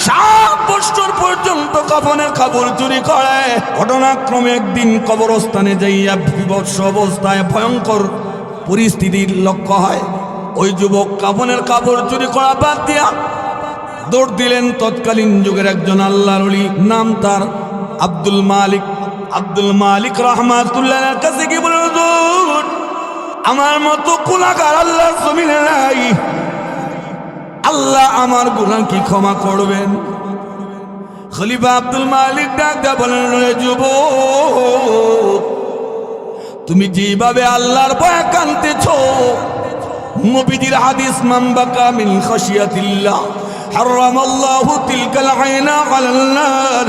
7 বছর পর্যন্ত কাফনের কাপড় চুরি করে। ঘটনাক্রমে একদিন কবরস্থানে যাইয়া বিভৎস অবস্থায় ভয়ঙ্কর পরিস্থিতির লক্ষ্য হয়। ওই যুবক কাফনের কাপড় চুরি করা বাদ দিয়া দৌড় দিলেন তৎকালীন যুগের একজন আল্লাহর ওলি, নাম তার আব্দুল মালিক। আব্দুল মালিক রহমাতুল্লাহর কাছে কি বলল, হুজুর আমার মতো গুনাহগার আল্লাহর জমিনে নাই, আল্লাহ আমার গুনাহ কি ক্ষমা করবেন? খলিফা আব্দুল মালিক ডাক দিয়া বলেন, রে যুবক, তুমি যেভাবে আল্লাহর ভয়ে কাঁদতেছো, নবীজির হাদিস, মান বাকা মিন খাশিয়াতিল্লাহ হারামাল্লাহু তিলকাল আইনা আলান নার,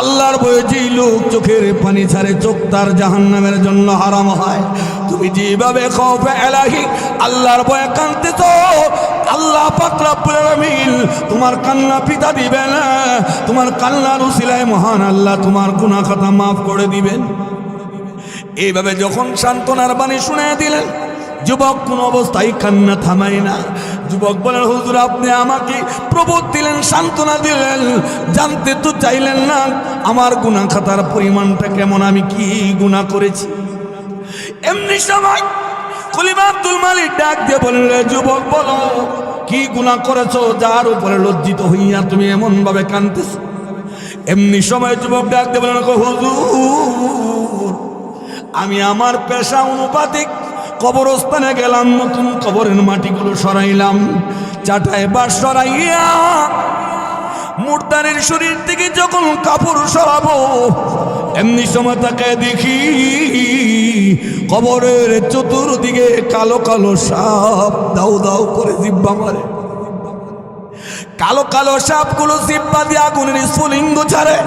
আল্লাহর ভয়ে যেই লোক চোখের পানি ছাড়ে চোখ তার জাহান্নামের জন্য হারাম হয়। তুমি যেভাবে খাউফে ইলাহি আল্লাহর ভয়ে কাঁদতেছো, আল্লাহ পাক রব্বুল আলামিন তোমার কান্না পিতা দিবেন না, তোমার কান্নার উসিলায় মহান আল্লাহ তোমার গুনাহ খাতা মাফ করে দিবেন। এইভাবে যখন সান্ত্বনার বাণী শুনিয়ে দিলেন, যুবক কোন অবস্থায় কান্না থামায় না। যুবক বলেন, হুজুর আপনি আমাকে প্রবোধ দিলেন, সান্ত্বনা দিলেন, জানতে তো চাইলেন না আমার গুনাহ খাতার পরিমাণটা কেমন, আমি কি গুনাহ করেছি। এমনি সময় খলিফা আব্দুল মালিক ডাক দিয়ে বলেন, রে যুবক বলো কি গুনাহ করেছো, যার উপরে লজ্জিত হইয়া তুমি এমন ভাবে কাঁদতেছো? এমনি সময় যুবক ডাক দিয়ে বলেন, হুজুর আমি আমার পেশা অনুপাতিক কবরস্থানে গেলাম, নতুন কবরের মাটিগুলো সরাইলাম, চাটায় বাস সরাইয়া মুর্দারের শরীর থেকে যখন কাপড় সরাবো, এমনি সময় তাকে দেখি কবরের চতুর্দিকে কালো কালো সাপ দাউ দাউ করে জিব্বা মারে। কালো কালো সাপগুলো জিব্বা দিয়ে আগুনের স্ফুলিঙ্গ ছাড়ে,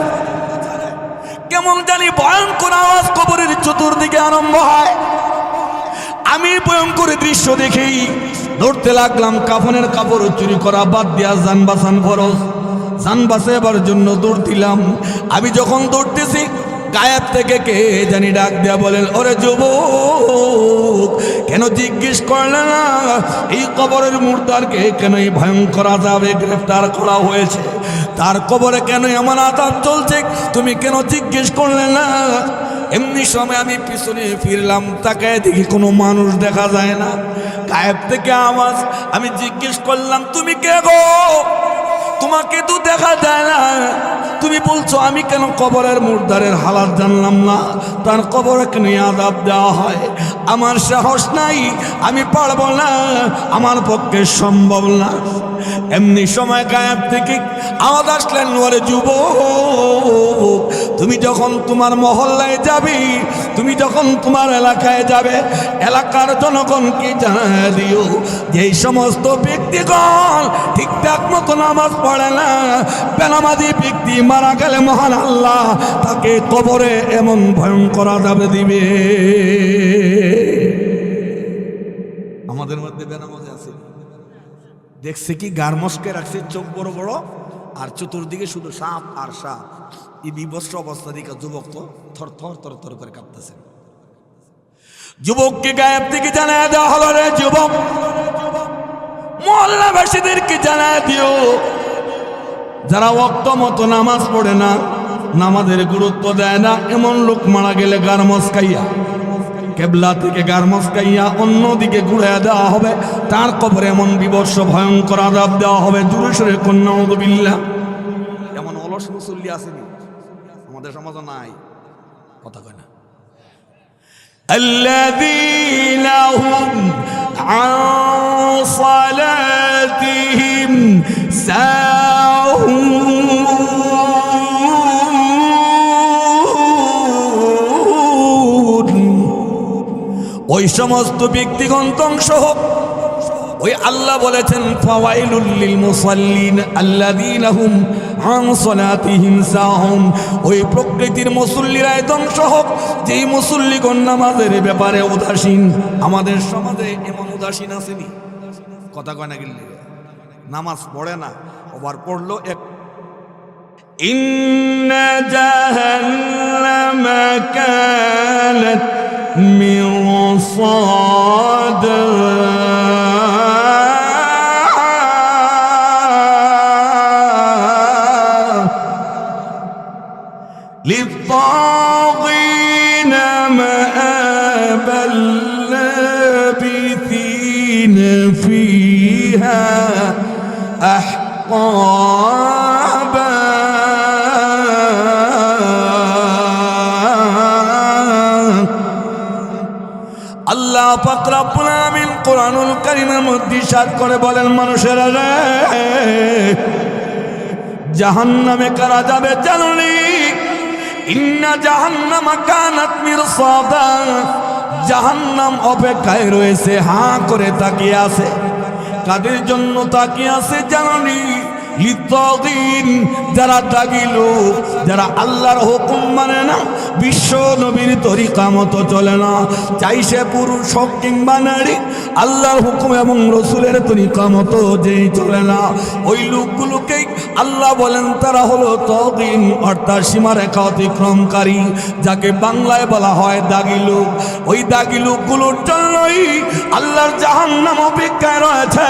কেমন জানি ভয়ঙ্কর আওয়াজ কবরের চতুর্দিকে আরম্ভ হয়। আমি ভয়ঙ্কর দৃশ্য দেখেই দৌড়তে লাগলাম। কাফনের কাপড় চুরি করা বাদ দিয়া জান বাঁচান ফরজ, জান বাঁচাবার জন্য দৌড় দিলাম। আমি যখন দৌড়তেছি, গায়েব থেকে কে জানি ডাক দেয়া বলেন, ওরে যুবক কেন জিজ্ঞেস করলে না এই কবরের মুর্দারকে কেন এই ভয়ঙ্কর আযাবে গ্রেফতার করা হয়েছে, তার কবরে কেন এমন আযাব চলছে, তুমি কেন জিজ্ঞেস করলে না? এমনি সময় আমি পিছনে ফিরলাম, তাকায় দেখি কোনো মানুষ দেখা যায় না। গায়েব থেকে আওয়াজ, আমি জিজ্ঞেস করলাম, তুমি কে গো? তোমাকে তো দেখা যায় না, তুমি বলছো আমি কেন কবরের মুর্দারের হালাত জানলাম না, তার কবরে কেন আযাব দেওয়া হয়? আমার সাহস নাই, আমি পারবো না, আমার পক্ষে সম্ভব না। এমনি সময় গায়েব থেকে আওয়াজ আসলেন, ওরে যুবক তুমি যখন তোমার মহল্লায় যাবি, তুমি যখন তোমার এলাকায় যাবে, এলাকার জনগণকে জানিয়ে দিও যেই সমস্ত ব্যক্তিগণ ঠিকঠাক মতো নামাজ পড়ে না, বেনামাজি ব্যক্তি মারা গেলে মহান আল্লাহ তাকে কবরে এমন ভয়ঙ্কর আযাব দিবে। আমাদের মধ্যে বেনামাজি আছে, দেখছে কি গারমস্কে রাখছে, চোখ বড় বড় আর চতুর্দিকে শুধু সাপ আর সাপ। এই বিভৎস অবস্থা দিকে যুবক তো থর থর থর থর করে কাঁপতেছে। যুবককে গায়েব থেকে জানায় দেওয়া হলো, রে যুবক মহল্লাবাসীদেরকে জানায় দিও যারা ওয়াক্ত মতো নামাজ পড়ে না, নামাজের গুরুত্ব দেয় না, এমন লোক মারা গেলে গারমস্কাইয়া, কেবলা থেকে গারমস্কাইয়া অন্যদিকে ঘুরে দেওয়া হবে, তার কবরে এমন বিভৎস ভয়ঙ্কর আযাব দেওয়া হবে। জোরে সোরে কন্যা নাউযুবিল্লাহ। এমন অলস মুসল্লি আসেনি আমাদের সমাজে, নাই কথা কয় না। আল্লাযীনা হুম আন সালাতিহিম সাহুন, ওই সমস্ত ব্যক্তিগণ ধ্বংস হোক। ওই আল্লাহ বলেছেন, ফাওয়াইলুল লিল মুসাল্লিন আল্লাযীনা হুম আন সালাতিহিম সাহুন, ওই প্রকৃতির মুসল্লিরাই ধ্বংস হোক যেই মুসল্লিগণ নামাজের ব্যাপারে উদাসীন। আমাদের সমাজে এমন উদাসীন আসেনি, কথা কয় না গেলে নামাজ পড়ে না, আবার পড়লো এক ইন্না জাহান্নামা কানাত মিরসাদা للطاغين مآبا لابثين فيها أحقابا আল্লাহ পাক রব্বুল আলামিন কোরআনুল কারীমের মধ্যে ইরশাদ করে বলেন, মানুষেরা রে, জাহান্নামে কারা যাবে জানুনি? ইন্না জাহান্নামা কানাত মিরসাদা, জাহান্নাম অপেক্ষায় রয়েছে, হাঁ করে তাকিয়ে আছে। কাদের জন্য তাকিয়ে আছে জানুনি? লিত্তাগিন, যারা দাগী লোক, যারা আল্লাহর হুকুম মানে না, বিশ্ব নবীর তরিকা মতো চলে না, চাই সে পুরুষ হোক কিংবা নারী, আল্লাহর হুকুম এবং রসুলের তরিকা মতো যেই চলে না, ওই লোকগুলোকেই আল্লাহ বলেন তারা হলো তাগিন, অর্থাৎ সীমারেখা অতিক্রমকারী, যাকে বাংলায় বলা হয় দাগী লোক। ওই দাগী লোকগুলোর জন্যই আল্লাহর জাহান্নাম অপেক্ষায় রয়েছে।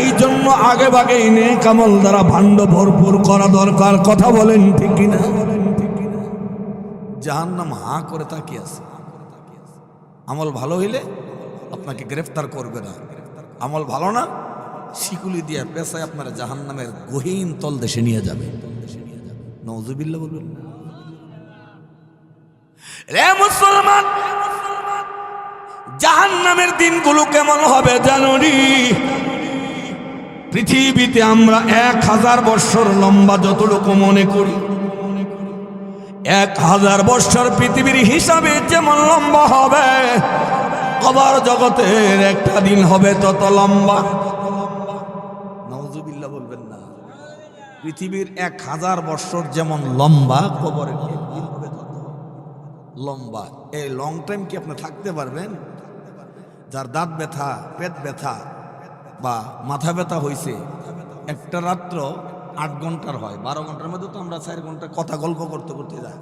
এই জন্য আগে ভাগেই নেক আমল দ্বারা ভাণ্ড ভরপুর করা দরকার। কথা বলেন ঠিক কিনা? জাহান্নাম হাঁ করে তাকিয়ে আছে। আমল ভালো হইলে আপনাকে গ্রেফতার করবে না, আমল ভালো না, শিকুলি দিয়ে পেশায় আপনার জাহান্নামের গহীন তল দেশে নিয়ে যাবে। নওজুবিল্লাহ বলবেন না। রে মুসলমান, জাহান্নামের দিনগুলো কেমন হবে জানুনি? পৃথিবীতে আমরা 1000 বৎসর লম্বা যতটুকু মনে করি, 1000 বৎসর পৃথিবীর হিসাবে যেমন লম্বা হবে, কবর জগতের একটা দিন হবে তত লম্বা। নাউজুবিল্লাহ বলবেন না। পৃথিবীর 1000 বৎসর যেমন লম্বা, কবরের দিন হবে তত লম্বা। এই লং টাইম কি আপনি থাকতে পারবেন? যার দাঁত ব্যথা, পেট ব্যথা বা মাথা ব্যথা হয়েছে, একটা রাত্র 8 ঘন্টার হয়, 12 ঘন্টার মধ্যে তো আমরা 4 ঘন্টা কথা গল্প করতে করতে যাই,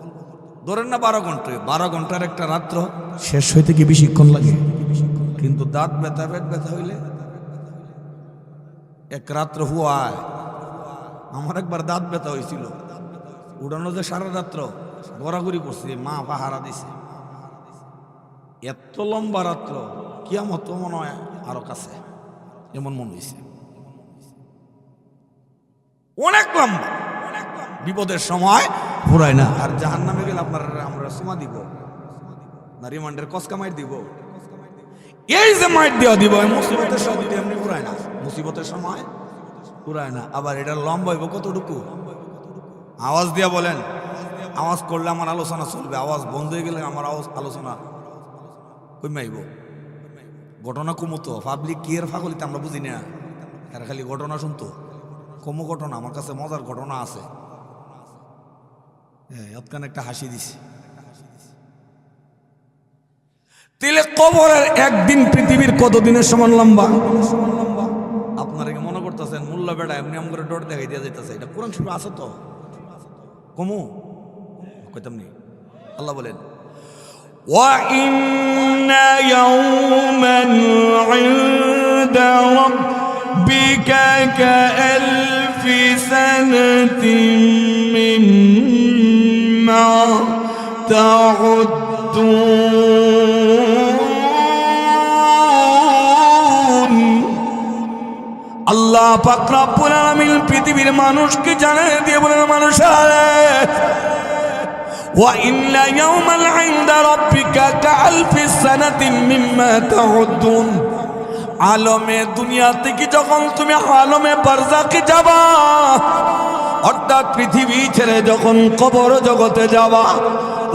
ধরেন না 12 ঘন্টার একটা রাত্র শেষ হইতে কি বেশিক্ষণ লাগে? কিন্তু দাঁত ব্যথা, পেট ব্যথা হইলে এক রাত্র হুয়ায়। আমার একবার দাঁত ব্যথা হয়েছিল, উড়ানো যে সারা রাত্র গড়াগড়ি করছে, মা পাহারা দিছে। এত লম্বা রাত্র, কিয়ামত মনে হয় আরো কাছে, এমন মনে হয়েছে। অনেক লম্বা, বিপদের সময় ফুরায় না। আর জাহান্নামে গেলে আপনার আমরা সুমা দিব না, রিমান্ডের কসকা মাইট দিব। এই যে মাইট দেওয়া দিব, মুসিবতের সময় এমনি ফুরায় না, মুসিবতের সময় ফুরায় না। আবার এটা লম্বা হইব কতটুকু? আওয়াজ দিয়া বলেন, আওয়াজ করলে আমার আলোচনা চলবে, আওয়াজ বন্ধ হয়ে গেলে আমার আলোচনা কইমাইব। ঘটনা কমতো, পাবলিক কি এর ফাগলিতে আমরা বুঝি না, এরা খালি ঘটনা শুনতো। কমো ঘটনা, আমার কাছে মজার ঘটনা আছে। এতখানে একটা হাসি দিছি। তাহলে কবরের একদিন পৃথিবীর কত দিনের সমান লম্বা? আপনারা কি মনে করতেছেন মোল্লা বেড়া এমনি এমন করে ডর দেখাই দেওয়া যাইতেছে? এটা কোরআন শরীফে আছে তো। কমু কইতাম নি, আল্লাহ বলেন وَإِنَّ يَوْمًا عِندَ رَبِّكَ كَأَلْفِ سَنَةٍ مِّمَّا تَعُدُّونَ। আল্লাহ পাক রব্বুল আলামিন পৃথিবীর মানুষকে জানিয়ে দিয়ে বলেন, মানুষেরা, وَإِنَّ يَوْمًا عِندَ رَبِّكَ كَأَلْفِ سَنَةٍ مِّمَّا تَعُدُّونَ। আলমে দুনিয়া থেকে যখন তুমি আলমে বারজাকে যাবা, অর্থাৎ পৃথিবী ছেড়ে যখন কবর জগতে যাবা,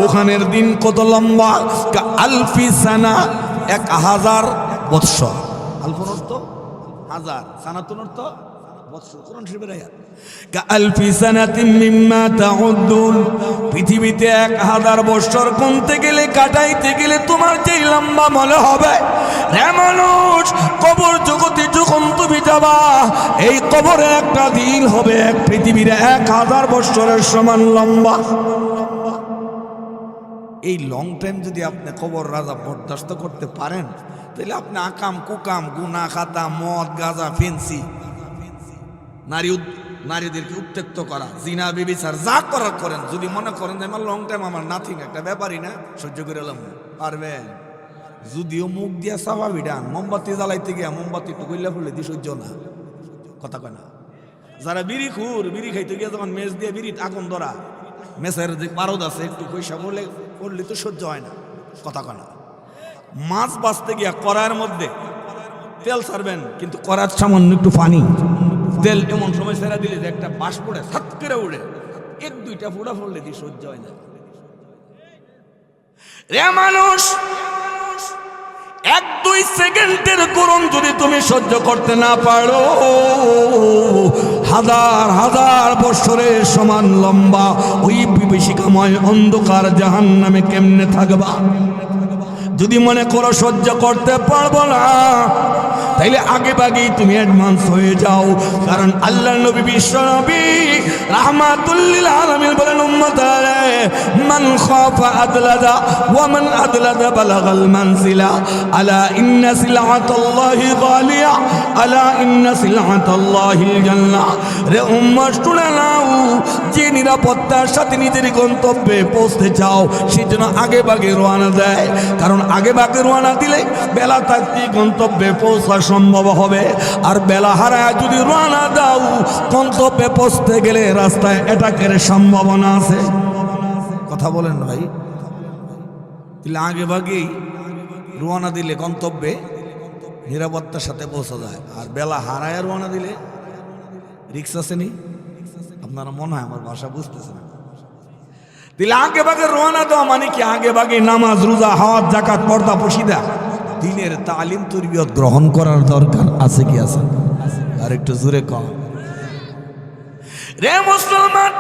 ওখানের দিন কত লম্বা? কালফি সানা, 1000 বৎসর। আলফুন অর্থ হাজার, সানাতুন অর্থ বৎসর। কোরআন শরীফের আয়াত। কালফি সানাতিন মিম্মা তাউদ্দুন। পৃথিবীতে 1000 বৎসর গুনতে গেলে, কাটাইতে গেলে তোমার যেই লম্বা মনে হবে, রে মানুষ, কবর জগতে যখন তুমি যাবা, এই কবরে একটা দিন হবে এক পৃথিবীর 1000 বৎসরের সমান লম্বা। এই লং টাইম যদি আপনি কবর রাজা বরদাস্ত করতে পারেন, তাহলে আপনি আকাম কুকাম গুনা খাতা মদ গাঁজা ফেন্সি নারীদেরকে উত্ত্যক্ত করা, জিনা ব্যভিচার যা করার করেন। যদি মনে করেন যে আমার লং টাইম আমার নাথিং, একটা ব্যাপারই না, সহ্য করে এলাম, পারবেন? যদিও মুখ দিয়া চাপা বিডান, মোমবাতি জ্বালাইতে গিয়া মোমবাতি একটু গইলা ফুলে দিয়ে সহ্য না, কথা কয় না। যারা বিড়ি খুর, বিড়ি খাইতে গিয়া যখন মেজ দিয়ে বিড়ি আগুন ধরা, মেসের যে পারদ আছে একটু পয়সা বলে করলে তো সহ্য হয় না, কথা কয় না। মাছ বাঁচতে গিয়া কড়াইয়ের মধ্যে তেল ছাড়বেন, কিন্তু কড়ার সামান্য একটু পানি, তেল এমন সময় ছেড়া দিলে যে একটা বাঁশ পড়ে সাত করে উড়ে, এক দুইটা ফোড়া পড়লে দিয়ে সহ্য হয় না। রে মানুষ, এক দুই সেকেন্ডের গরম যদি তুমি সহ্য করতে না পারো, হাজার হাজার বছরের সমান লম্বা ওই বিভীষিকাময় অন্ধকার জাহান্নামে কেমনে থাকবা? যদি মনে করো সহ্য করতে পারবো না, তাইলে আগে ভাগেই তুমি অ্যাডভান্স হয়ে যাও। কারণ আল্লাহ নবী, বিশ্ব নবী রাহমাতুল লিল আলামিন বলেন, উম্মতারে মান খাফা আদলাদা ওয়া মান আদলাদা বালাগাল মানজিলা, আলা ইন্না সিলআতাল্লাহি গালিয়া, আলা ইন্না সিলআতাল্লাহিল জান্নাহ। রে উম্মত শুনে নাও, যে নিরাপত্তার সাথে নিজের গন্তব্যে পৌঁছতে চাও, সেজন্য আগে ভাগে রওনা দেয়। কারণ আগে ভাগে রওনা দিলে বেলা থাকতে গন্তব্যে পৌঁছা সম্ভব হবে। আর বেলা হারায় যদি রওনা দাও, গন্তব্যে পৌঁছতে গেলে রাস্তায় অ্যাটাকের সম্ভাবনা আছে। কথা বলেন ভাই? তাহলে আগে ভাগেই রওনা দিলে গন্তব্যে নিরাপত্তার সাথে পৌঁছা যায়। আর বেলা হারায় রওনা দিলে রিক্স আছে নি? আপনারা মনে হয় আমার ভাষা বুঝতেছেন। তাহলে আগে ভাগে রওনা দেওয়া মানে কি? আগে ভাগে নামাজ, রোজা, হজ, যাকাত, পর্দা, পশিদা, দিনের তালিম তরবিয়ত গ্রহণ করার দরকার আছে কি আছে? আর একটু জোরে কম। রে মুসলমান,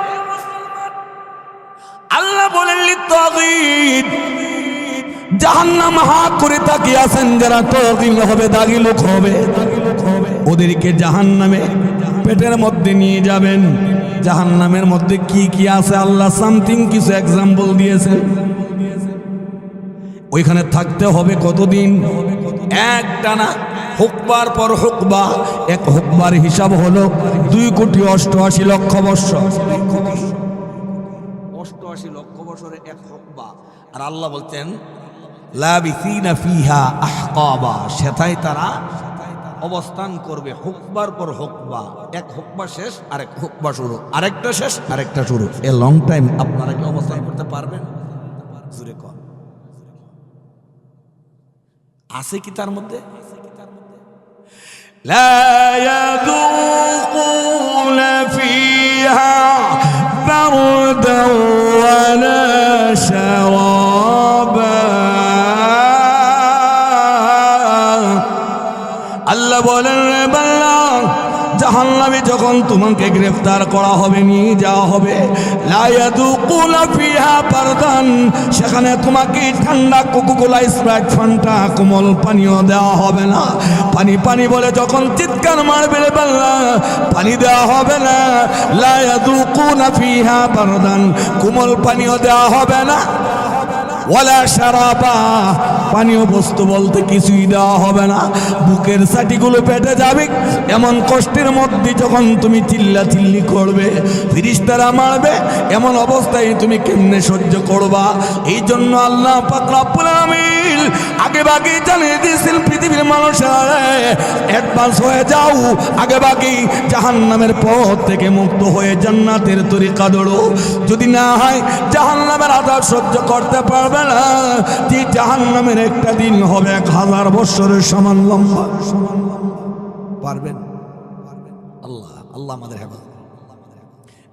আল্লাহ বলেন লিত্তাগীন, জাহান্নাম হা করে তাকিয়ে আছেন যারা তাগীন হবে, দাগী লোক হবে, ওদেরকে জাহান্নামে পেটের মধ্যে নিয়ে যাবেন। জাহান্নামের মধ্যে কি কি আছে আল্লাহ সামথিং কিছু এক্সাম্পল দিয়েছেন। ওইখানে থাকতে হবে কতদিন? এক টানা, হুকবার পর হুকবা। এক হুকবার হিসাব হলো 2,88,00,000 বৎসর। 88 লক্ষ বছরে এক হুকবা। আর আল্লাহ বলছেন লাবিসিনা ফিহা আহকাবা, সেটাই তারা অবস্থান করবে হুকবার পর হুকবা। এক হুকবা শেষ, আরেক হুকবা শুরু, আরেকটা শেষ, আরেকটা শুরু। এ লং টাইম আপনারা কি অবস্থান করতে পারবেন? জোরে কর, আছে কি তার মধ্যে? লা ইয়াযুকুনা ফিহা বারদান ওয়ালা শারাবা। আল্লাহ বলেন, রে বান্দা, জাহান্নামে যখন তোমাকে গ্রেফতার করা হবে, নিয়ে যাওয়া হবে, লা ইয়াযুকুনা ফিহা বারদান, সেখানে তোমাকে ঠান্ডা কোকা-কোলা, স্প্রাইট, ফান্টা, কোমল পানীয় দেওয়া হবে না। পানি পানি বলে যখন চিৎকার মারবে রে বান্দা, পানি দেওয়া হবে না। লা ইয়াযুকুনা ফিহা বারদান, কোমল পানীয় দেওয়া হবে না। ওয়ালা শারাবা, পানীয় বস্তু বলতে কিছুই দেওয়া হবে না। বুকের সাটিগুলো পেটে যাবে। এমন কষ্টের মধ্যে যখন তুমি চিল্লাচিল্লি করবে, ফেরেশতারা মারবে, এমন অবস্থায় তুমি কেমনে সহ্য করবা? এই জন্য আল্লাহ পাক রব্বুল আলামিন আগে ভাগে জানিয়ে দিয়েছেন পৃথিবীর মানুষেরা, অ্যাডভান্স হয়ে যাও, আগে ভাগেই জাহান্নামের পথ থেকে মুক্ত হয়ে জান্নাতের তরিকা ধরো। যদি না হয় জাহান্নামের আযাব সহ্য করতে পারবে না, যে জাহান্নামের একটা দিন হবে 1000 বছরের সমান লম্বা। পারবেন? আল্লাহ আল্লাহ আমাদের হেফাজত।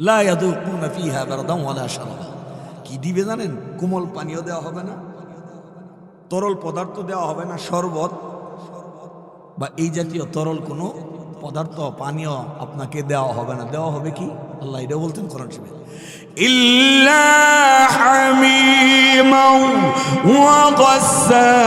লা ইয়াযুকুনা ফিহা বারদান ওয়ালা শারাবা, কি দিবে জানেন? কোমল পানীয় দেওয়া হবে না, তরল পদার্থ দেওয়া হবে না, শরবত বা এই জাতীয় তরল কোনো পদার্থ, পানীয় আপনাকে দেওয়া হবে না। দেওয়া হবে কি? আল্লাহ এটা বলতেন কোরআন শরীফে, ইল্লা হামিমান ওয়া গাসসাকা,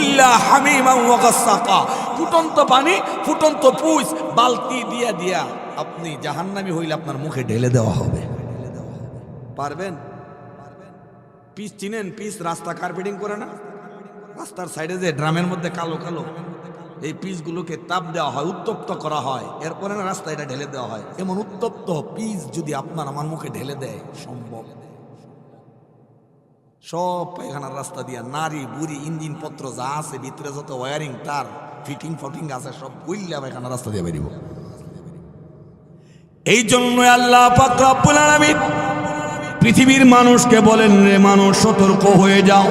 ইল্লা হামিমান ওয়া গাসসাকা, ফুটন্ত পানি, ফুটন্ত পুষ বালতি দিয়া দিয়া আপনি জাহান্নামী হইলে আপনার মুখে ঢেলে দেওয়া হবে। পারবেন? পিস চিনেন? পিস রাস্তা কার্পেটিং করে না, রাস্তার সাইডে যে ড্রামের মধ্যে কালো কালো এই পিসগুলোকে তাপ দেওয়া হয়, উত্তপ্ত করা হয়, এরপরে না রাস্তায় এটা ঢেলে দেওয়া হয়। এমন উত্তপ্ত পিস যদি আপনার আমার মুখে ঢেলে দেয়, সম্ভব? সব পায়খানার রাস্তা দিয়া নারী বুড়ি ইঞ্জিন পত্র যা আছে ভিতরে যত ওয়ারিং তার ফিটিং ফটিং আছে সব বইলা পায়খানার রাস্তা দিয়ে বেরিব। এই জন্য আল্লাহ পাক রব্বুল আলামিন পৃথিবীর মানুষকে বলেন, রে মানুষ সতর্ক হয়ে যাও,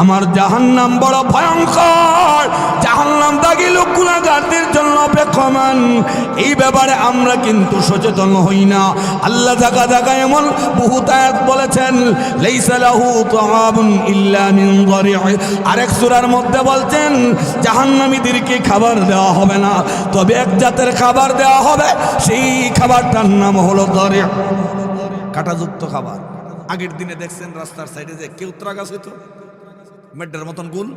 আমার জাহান্নাম বড় ভয়ঙ্কর, জাহান্নাম দাগী লোক গুনাহগারদের জন্য অপেক্ষমান। এই ব্যাপারে আমরা কিন্তু সচেতন হই না। আল্লাহ জায়গা জায়গায় এমন বহু আয়াত বলেছেন, লাইসা লাহু তাআমুন ইল্লা মিন যারি'। আরেক সূরার মধ্যে বলছেন জাহান্নামীদেরকে খাবার দেওয়া হবে না, তবে এক জাতের খাবার দেওয়া হবে, সেই খাবারটার নাম হলো যারি', কাঁটাযুক্ত খাবার। আগের দিনে দেখছেন রাস্তার সাইডে যে কেউত্রা গাছ হইতো, মেড্ডার মতন গোল,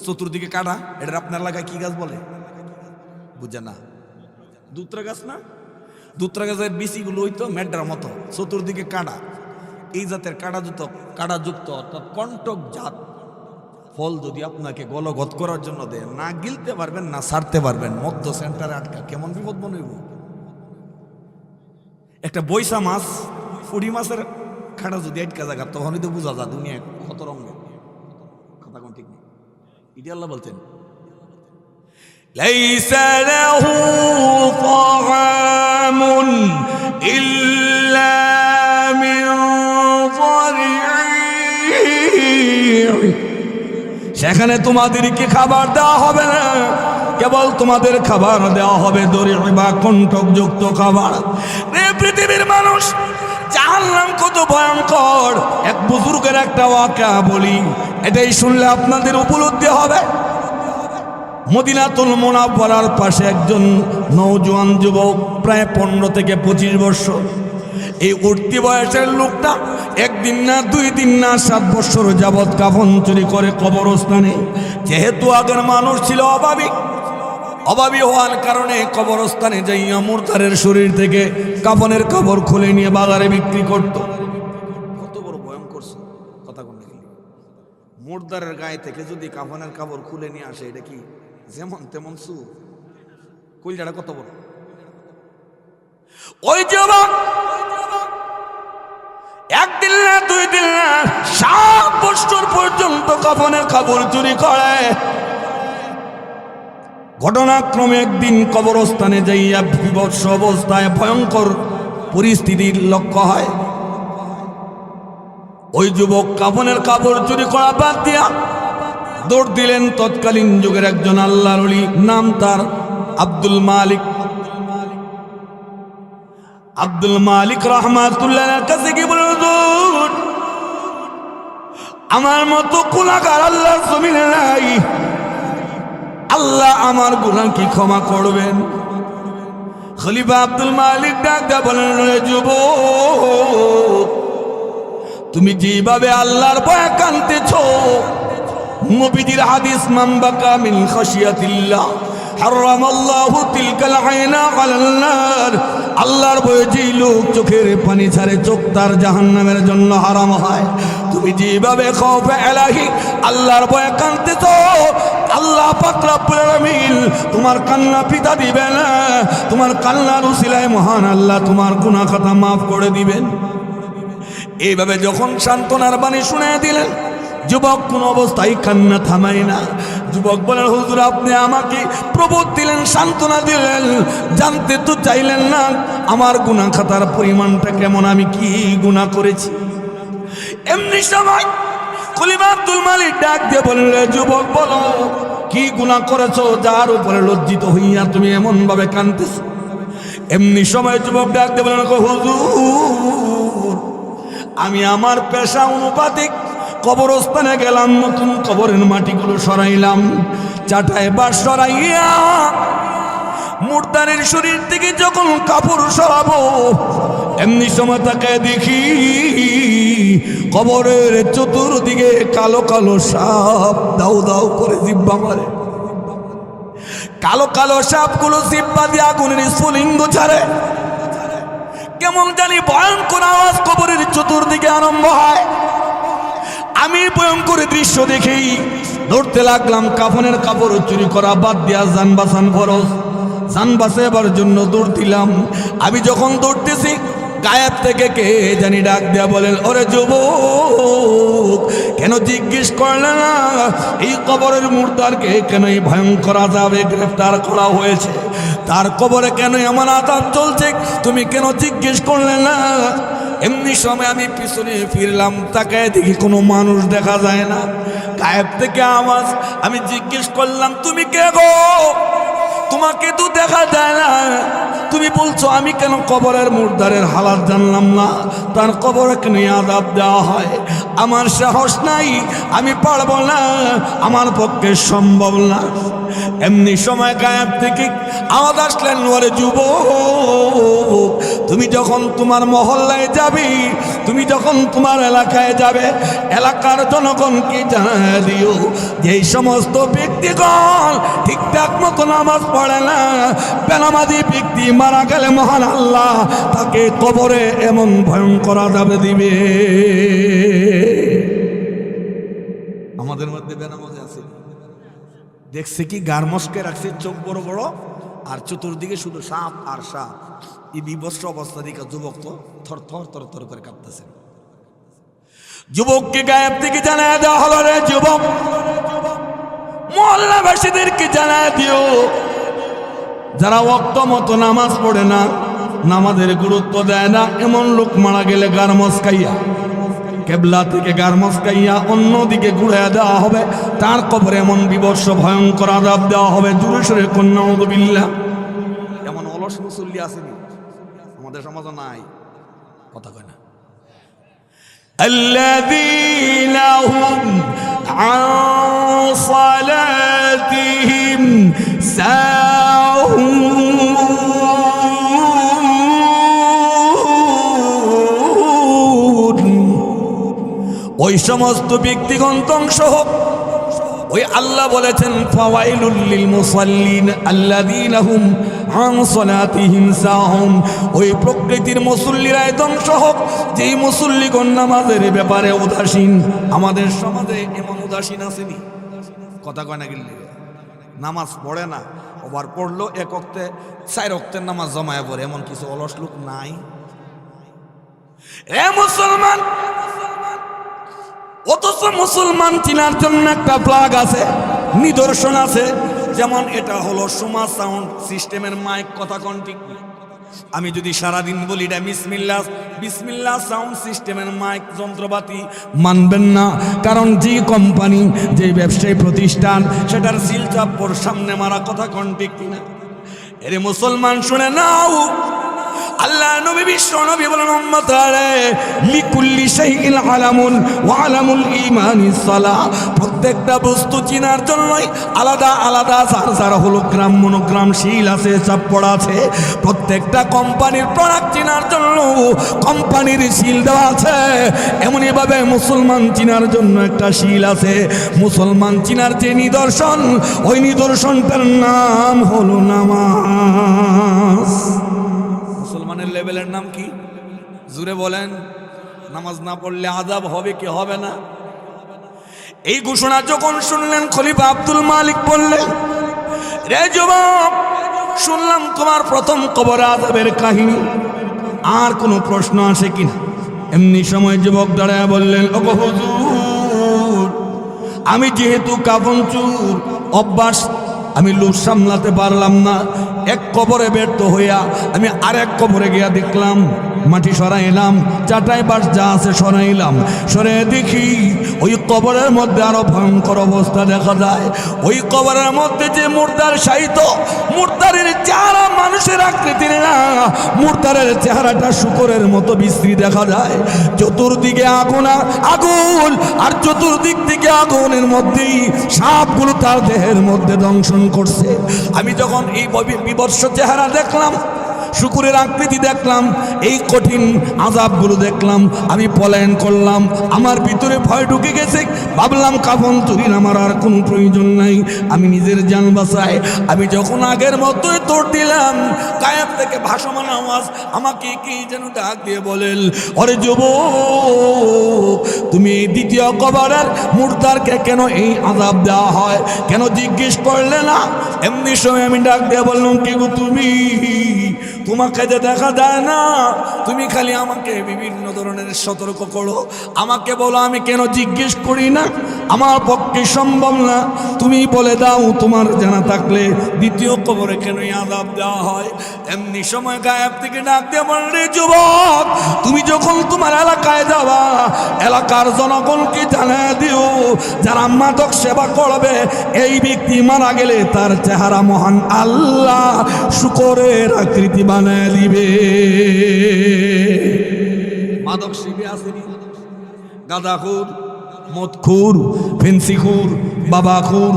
চতুর্দিকে কাটা, এটা আপনার এলাকায় কি গাছ বলে বুঝে না? দুত্রা গাছ না? দুত্রা গাছের বিচিগুলো হইতো মেড্ডার মতো, চতুর্দিকে কাটা। এই জাতের কাটাযুক্ত অর্থাৎ কণ্টক জাত ফল যদি আপনাকে গলগত করার জন্য দেয়, না গিলতে পারবেন না ছাড়তে পারবেন, মধ্য সেন্টারে আটকা, কেমন বিপদ মনে হইব? একটা বৈশা মাছ, ফুড়ি মাছের খাটা যদি আটকা জায়গা, তখনই তো বোঝা যায় দুনিয়া কত রঙের। কথা কোন ঠিক নেই, ইডি আল্লাহ বলছেন লাইসা লাহু তাআমুন ইল্লা মিন যারি'। সেখানে তোমাদেরকে খাবার দেওয়া হবে না, কেবল তোমাদের খাবার দেওয়া হবে দড়ি বা কণ্টকযুক্ত খাবার। রে পৃথিবীর মানুষ, জাহান্নাম কত ভয়ঙ্কর এক বুজুর্গের একটা ওয়াকা বলি, এটাই শুনলে আপনাদের উপলব্ধি হবে। মদিনাতুল মুনাওয়ারার পাশে একজন নওজোয়ান যুবক, প্রায় 15 থেকে 25 বছর, এই উঠতি বয়সের লোকটা একদিন না 2 দিন না 7 বছর যাবৎ কাফন চুরি করে কবরস্থানে। যেহেতু আগের মানুষ ছিল অভাবী হওয়ার কারণে কবরস্থানে যাইয়া মুরতারের শরীর থেকে কাফনের কাপড় খুলে নিয়ে বাজারে বিক্রি করত। কত বড় ভয়ঙ্কর কথা কোন নাকি? মুরতারের গায়ে থেকে যদি কাফনের কাপড় খুলে নিয়ে আসে, এটা কি যেমন তেমন সু? কইলাটা কত বড়! ওই যুবক একদিন না 2 দিন না 7 বছর পর্যন্ত কাফনের কাপড় চুরি করে। ঘটনাক্রমে একদিন কবরস্থানে যাইয়া বিভৎস অবস্থায় ভয়ঙ্কর পরিস্থিতির লক্ষ্য হয়। ওই যুবক কাফনের কাপড় চুরি করা বাদ দিয়া দৌড় দিলেন তৎকালীন যুগের একজন আল্লাহর ওলি, নাম তার আব্দুল মালিক রাহমাতুল্লাহর কাছে কি বলেন, হুজুর আমার মতো গুনাহগার আল্লাহর জমিনে নাই, আল্লাহ আমার গুনাহ কি ক্ষমা করবেন? খলিফা আব্দুল মালিক ডাক দিয়া বলেন, রে যুবক, তুমি যেভাবে আল্লাহর ভয়ে কাঁদতেছো, নবীজির হাদিস, মান বাকা মিন খাশিয়াতিল্লাহ হারামাল্লাহু তিলকাল আয়না আলান নার। আল্লাহর ভয়ে যেই লোক চোখের পানি ছাড়ে, চোখ তার জাহান্নামের জন্য হারাম হয়। তুমি যেভাবে খাউফে ইলাহি আল্লাহর ভয়ে কাঁদতেছো, আল্লাহ পাক রব্বুল আলামিন তোমার কান্না পিতা দিবেন না, তোমার কান্নার উসিলায় মহান আল্লাহ তোমার গুনাহ খাতা মাফ করে দিবেন। এইভাবে যখন সান্ত্বনার বাণী শুনিয়ে দিলেন, যুবক কোন অবস্থায় কান্না থামাই না। যুবক বলেন, হুজুর আপনি আমাকে প্রবোধ দিলেন, সান্ত্বনা দিলেন, জানতে তো চাইলেন না আমার গুনাহ খাতার পরিমাণটা কেমন, আমি কি গুনাহ করেছি? এমনি সময় খলিফা আব্দুল মালিক ডাক দিয়ে বলেন, রে যুবক বলো কি গুনাহ করেছো, যার উপরে লজ্জিত হইয়া তুমি এমন ভাবে কাঁদতেছো? এমনি সময় যুবক ডাক দিয়ে বলেন, হুজুর আমি আমার পেশা অনুপাতিক কবরস্থানে গেলাম, নতুন কবরের মাটিগুলো সরাইলাম, চাটায় বাস সরাইয়া মুরতারের শরীর থেকে যখন কাপড় সরাবো, এমনি সময় তাকে দেখি কবরের চতুর্দিকে কালো কালো সাপ দাউ দাউ করে জিব্বা মারে। কালো কালো সাপগুলো জিব্বা দিয়ে আগুনের স্ফুলিঙ্গ ছাড়ে, কেমন জানি ভয়ঙ্কর আওয়াজ কবরের চতুর্দিকে আরম্ভ হয়। আমি ভয়ঙ্কর দৃশ্য দেখেই ধরতে লাগলাম। কাফনের কাপড় চুরি করা বাদ দিয়া জান বাঁচান ফরজ, জান বাঁচাবার জন্য দৌড় দিলাম। আমি যখন দৌড়তেছি গায়েব থেকে কে জানি ডাক দেয়া বলেন, ওরে যুবক কেন জিজ্ঞেস করলে না এই কবরের মুর্দারকে কেন এই ভয়ঙ্কর আযাবে গ্রেফতার করা হয়েছে, তার কবরে কেন এমন আযাব চলছে, তুমি কেন জিজ্ঞেস করলে না? এমনি সময় আমি পিছনে ফিরলাম, তাকায় দেখি কোনো মানুষ দেখা যায় না। গায়েব থেকে আওয়াজ, আমি জিজ্ঞেস করলাম তুমি কে গো, তোমাকে তো দেখা যায় না, তুমি বলছো আমি কেন কবরের মুর্দারের হালাত জানলাম না, তার কবরে কেন আযাব দেওয়া হয়? আমার সাহস নাই, আমি পারবো না, আমার পক্ষে সম্ভব না। এমনি সময় গায়েব থেকে আওয়াজ আসলেন, ওরে যুবক তুমি যখন তোমার মহল্লায় যাবি, তুমি যখন তোমার এলাকায় যাবে, এলাকার জনগণকে জানিয়ে দিও যে এই সমস্ত ব্যক্তিগণ ঠিকঠাক মতো নামাজ পড়ে না, বেনামাজি ব্যক্তি মারা গেলে মহান আল্লাহ তাকে কবরে এমন ভয়ঙ্কর আযাব দিবে। আমাদের মধ্যে বেনামাজি আছে, দেখছে কি গার্মসকে রাখছে চোখ বড় বড়, আর চতুর্দিকে শুধু সাপ আর সাপ। এই বিভৎস অবস্থা দিকে যুবক তো থর থর থর থর করে কাঁপতেছে। যুবককে গায়েব থেকে জানায় দেওয়া হলো, রে যুবক মহল্লাবাসীদেরকে জানায় দিও যারা ওয়াক্ত মতো নামাজ পড়ে না, নামাজের গুরুত্ব দেয় না, এমন লোক মারা গেলে গার্মস খাইয়া, কেবলা থেকে গার্মস খাইয়া অন্যদিকে ঘুরে দেওয়া হবে, তার কবরে এমন বিভৎস ভয়ঙ্কর আযাব দেওয়া হবে। জোরে সোরে কন্যা নাউযুবিল্লাহ। এমন অলস মুসল্লি আসেনি আমাদের সমাজে, নাই কথা কয় না। আল্লাযীনা হুম আন সালাতিহিম সাহুন, ওই সমস্ত ব্যক্তিগণ ধ্বংস হোক। ওই আল্লাহ বলেছেন ফাওয়াইলুল লিল মুসাল্লিন আল্লাযীনা হুম আন সালাতিহিম সাহুন, ওই প্রকৃতির মুসল্লিরাই ধ্বংস হোক যেই মুসল্লিগণ নামাজের ব্যাপারে উদাসীন। আমাদের সমাজে এমন উদাসীন আসেনি, কথা কয় না গেলে নামাজ পড়ে না, আবার পড়লো এক ওয়াক্তে 4 ওয়াক্তের নামাজ জমায়ে পড়ে, এমন কিছু অলস লোক নাই? এ মুসলমান, অথচ মুসলমান চিনার জন্য একটা প্লাগ আছে, নিদর্শন আছে। যেমন এটা হলো সুমা সাউন্ড সিস্টেমের মাইক, কথা কোন ঠিক? আমি যদি সারাদিন বলি এটা বিসমিল্লাহ বিসমিল্লাহ সাউন্ড সিস্টেমের মাইক যন্ত্রপাতি, মানবেন না। কারণ যে কোম্পানি, যে ব্যবসায়ী প্রতিষ্ঠান, সেটার সিলচাপ্পর সামনে মারা, কথা কোন ঠিক কিনা? এরে মুসলমান শুনে নাও, আল্লাহ নবী বিশ্ব নবী বলেন উম্মতারে লিকুল্লি শাইইন আলামুন ওয়া আলামুল ঈমানিস সালাহ, প্রত্যেকটা বস্তু চিনার জন্যই আলাদা আলাদা যার যার হলোগ্রাম মনোগ্রাম শিল আছে, চাপ্পড় আছে। প্রত্যেকটা কোম্পানির প্রোডাক্ট চিনার জন্য কোম্পানির শিল দেওয়া আছে, এমনইভাবে মুসলমান চিনার জন্য একটা শিল আছে। মুসলমান চিনার যে নিদর্শন, ওই নিদর্শনটার নাম হলো নামাজ। মুসলমানের লেভেলের নাম কি? জুড়ে বলেন। নামাজ না পড়লে আযাব হবে কি হবে না? এই ঘোষণা যখন শুনলেন খলিফা আব্দুল মালিক বললেন, রে যুবক শুনলাম তোমার প্রথম কবর আযাবের কাহিনী, আর কোনো প্রশ্ন আসে কিনা? এমনি সময় যুবক দাঁড়ায় বললেন, ওগো হুজুর, আমি যেহেতু কাফন চোর অভ্যাস, আমি লুট সামলাতে পারলাম না, এক কবরে ব্যর্থ হইয়া আমি আরেক কবরে গিয়া দেখলাম, মাটি সরাইলাম, চাটাই বাস যা আছে সরাইলাম, সরে দেখি ওই কবরের মধ্যে আরো ভয়ঙ্কর অবস্থা দেখা যায়। ওই কবরের মধ্যে যে মুর্দার শায়িত, মুর্দারের চেহারা মানুষের আকৃতির না, মুর্দারের চেহারাটা শুকরের মতো বিশ্রী দেখা যায়। চতুর্দিকে আগুন আগুন, আর চতুর্দিক থেকে আগুনের মধ্যেই সাপগুলো তার দেহের মধ্যে দংশন করছে। আমি যখন এই বিভৎস চেহারা দেখলাম, শুকুরের আকৃতি দেখলাম, এই কঠিন আযাবগুলো দেখলাম, আমি পলায়ন করলাম, আমার ভিতরে ভয় ঢুকে গেছে, ভাবলাম কাফন চুরি আমার আর কোনো প্রয়োজন নাই, আমি নিজের জান বাঁচাই। আমি যখন আগের মতোই তোড় দিলাম, গায়েব থেকে ভাসমান আওয়াজ আমাকে কি যেন ডাক দিয়ে বলেন, ওরে যুবক, তুমি এই দ্বিতীয় কবরের মুর্দারকে কেন এই আযাব দেওয়া হয়, কেন জিজ্ঞেস করলে না? এমনি সময় আমি ডাক দিয়ে বললাম, কি গো তুমি, তোমাকে যে দেখা যায় না, তুমি খালি আমাকে বিভিন্ন ধরনের সতর্ক করো, আমাকে বলো আমি কেন জিজ্ঞেস করি না, আমার পক্ষে সম্ভব না, তুমি বলে দাও তোমার জানা থাকলে দ্বিতীয় কবরে কেন আযাব দেওয়া হয়। এমনি সময় গায়েব থেকে ডাক দিয়ে বললে, যুবক, তুমি যখন তোমার এলাকায় যাবা, এলাকার জনগণকে জানিয়ে দিও, যারা মাদক সেবা করবে, এই ব্যক্তি মারা গেলে তার চেহারা মহান আল্লাহ শুকরের আকৃতি বানায় দিবে। মাদক সেবী আসেনি, গাঁজাখুর, মদখুর, ফেন্সিখুর, বাবাখুর,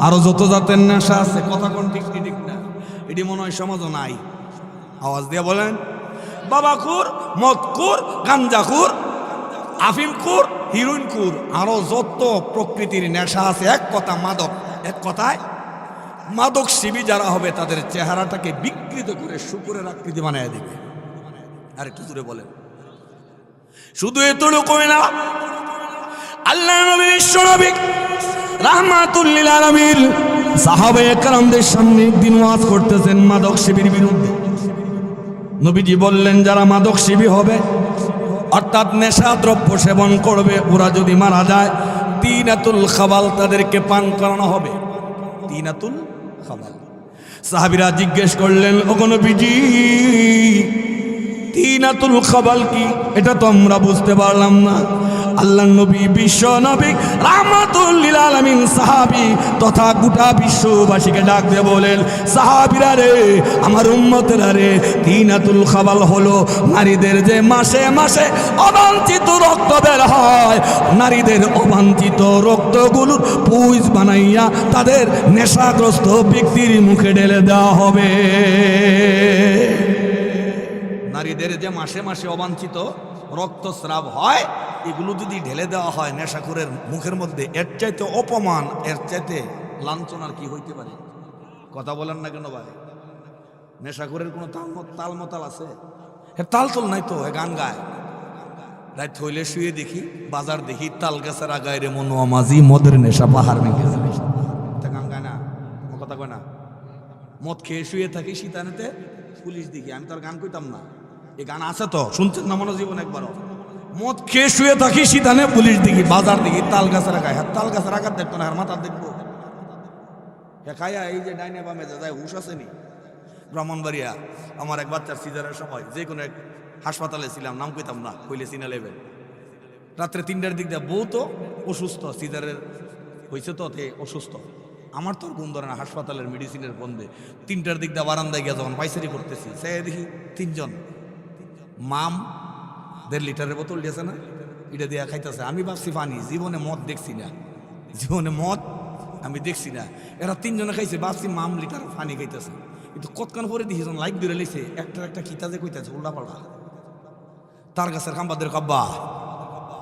আরো যত জাতের নেশা আছে, কথা কোন ঠিক ঠিক না, এটি মনে হয় সমাজও নাই। আওয়াজ দিয়ে বলেন, বাবাখুর, মদখুর, গাঞ্জাখুর, আফিমখুর, হিরোইনখুর, আরো যত প্রকৃতির নেশা আছে, এক কথা মাদক, এক কথায় মাদক সেবী যারা হবে তাদের চেহারাটাকে বিকৃত করে শুকরের আকৃতি বানিয়ে দিবে। আর একটু জোরে বলেন। শুধু এতটুকুই না, আল্লাহ নবী বিশ্ব নবী রাহমাতুল লিল আলামিন সাহাবায়ে কেরামদের সামনে একদিন ওয়াজ করতেছেন মাদক সেবীর বিরুদ্ধে। নবীজি বললেন, যারা মাদক সেবী হবে অর্থাৎ নেশা দ্রব্য সেবন করবে, ওরা যদি মারা যায়, তিনাতুল খাবাল তাদেরকে পান করানো হবে। তিনাতুল খাবাল। সাহাবীরা জিজ্ঞেস করলেন, ওগো নবীজি, তিনাতুল খাবাল কি? এটা তো আমরা বুঝতে পারলাম না। আল্লাহ নবী বিশ্ব নবী রাহমাতুল লিল আলামিন সাহাবী তথা গোটা বিশ্ববাসীকে ডাক দিয়ে বলেন, সাহাবীরা রে, আমার উম্মতেরা রে, তিনাতুল খাবাল হলো নারীদের যে মাসে মাসে অবাঞ্ছিত রক্ত বের হয়, নারীদের অবাঞ্ছিত রক্তগুলোর পুইজ বানাইয়া তাদের নেশাগ্রস্ত ব্যক্তির মুখে ঢেলে দেওয়া হবে। নারীদের যে মাসে মাসে অবাঞ্ছিত রক্তস্রাব হয়, এগুলো যদি ঢেলে দেওয়া হয় নেশাখোরের মুখের মধ্যে, এর চাইতে অপমান, এর চাইতে লাঞ্ছনার কি হইতে পারে? কথা বলেন না কেন ভাই? নেশাখোরের কোনো তালমতাল আছে? তাল তোল নাই তো, গান গায়, রাত হইলে শুয়ে দেখি, বাজার দেখি, তাল গাছের আগায় রে মনোয়া মাঝি, মদের নেশা পাহাড় ভেঙে যাবে, গান গায় না, কথা কয় না। মদ খেয়ে শুয়ে থাকি শীতানেতে, পুলিশ দেখি, আমি তার গান কইতাম না, এই গান আছে তো, শুনছেন না মনে জীবন একবারও? মদ খেয়ে শুয়ে থাকি শীতানে, পুলিশ দেখি, বাজার দেখি, তাল গাছের আগায়, তাল গাছের আঘাত দেখতো না, আর মাথা দেখবো খাইয়া এই যে ডাইনে বামে যায়, হুশ আসেনি। ব্রাহ্মণবাড়িয়া আমার এক বাচ্চার সিজারের সময় যে কোনো এক হাসপাতালে ছিলাম, নাম কইতাম না, কইলে চিনে লেবেন। রাত্রে 3টার দিক দিয়ে বউ তো অসুস্থ, সিজারের হয়েছে তো অসুস্থ, আমার তোর ঘুম ধরে না, হাসপাতালের মেডিসিনের বন্ধে। 3টার দিক দিয়ে বারান্দায় গিয়ে যখন পাইসারি করতেছি, সে দেখি 3জন মাম 1.5 লিটারের বোতল দিয়েছে না, এটা দিয়ে খাইতেছে। আমি ভাবছি পানি, জীবনে মদ দেখছি না, জীবনে মদ আমি দেখছি না। এরা 3জনে খাইছে, ভাবছি মাম লিটার পানি খাইতেছে। কিন্তু কতক্ষণ পরে দেখি যখন লাইট ধরে লেছে, একটা খিতা যে কইতেছে উল্টা পাল্টা। তার গাছের খাম্বাদের কাব্বা,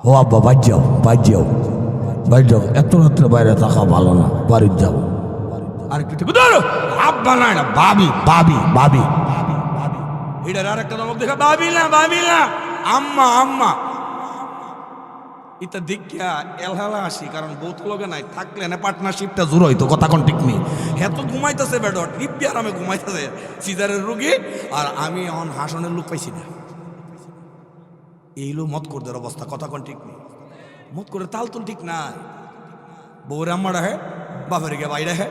ও আব্বা বাদ যাও, বাদ যাও, বাদ যাও, এত রাত্রে বাইরে থাকা ভালো না, বাড়ির যাও। আর একটু আব্বা না, এটা বাবি, বাবি, বাবি, এটার আর একটা নামক দেখা, বাবি না, বাবি না, আম্মা, আম্মা। এটা দেখিয়া এলহালা আসি, কারণ বউত লগে নাই থাকলে না পার্টনারশিপটা জোর হইতো, কথা কোন ঠিক নেই। হ্যাঁ তো ঘুমাইতেছে বেডর, টিপি আরামে ঘুমাইতেছে সিজারের রুগী, আর আমি এখন হাসনের লোক পাইছি না। এইলো মত করদের অবস্থা, কথা কোন ঠিক নেই। মত করে তাল তুল ঠিক নাই। বউরে আম্মা ডাহে, বাপের গে বাইরে হে,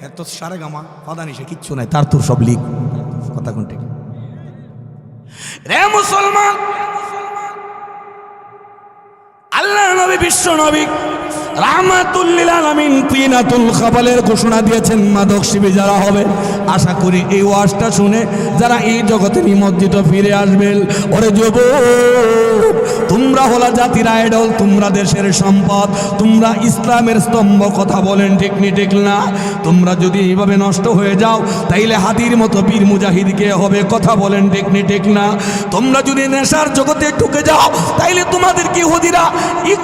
এত সারে গামা পাদানি সে কিচ্ছু নাই, তার তোর সব লিখ, কথা কোন ঠিক। রে মুসলমান, আল্লাহ নবী বিশ্ব নবী রাহমাতুল লিল আলামিন তিনাতুল খাবালের ঘোষণা দিয়েছেন মাদক সেবী যারা হবে। আশা করি এই ওয়াজটা শুনে যারা এই জগতে নিমজ্জিত ফিরে আসবেন। ওরে যুবক, তোমরা হলা জাতির আইডল, তোমরা দেশের সম্পদ, তোমরা ইসলামের স্তম্ভ। কথা বলেন ঠিক নি ঠিক না? তোমরা যদি এইভাবে নষ্ট হয়ে যাও তাইলে হাতির মতো বীর মুজাহিদ কে হবে? কথা বলেন ঠিক নি ঠিক না? তোমরা যদি নেশার জগতে ঢুকে যাও তাইলে তোমাদের কি ইহুদিরা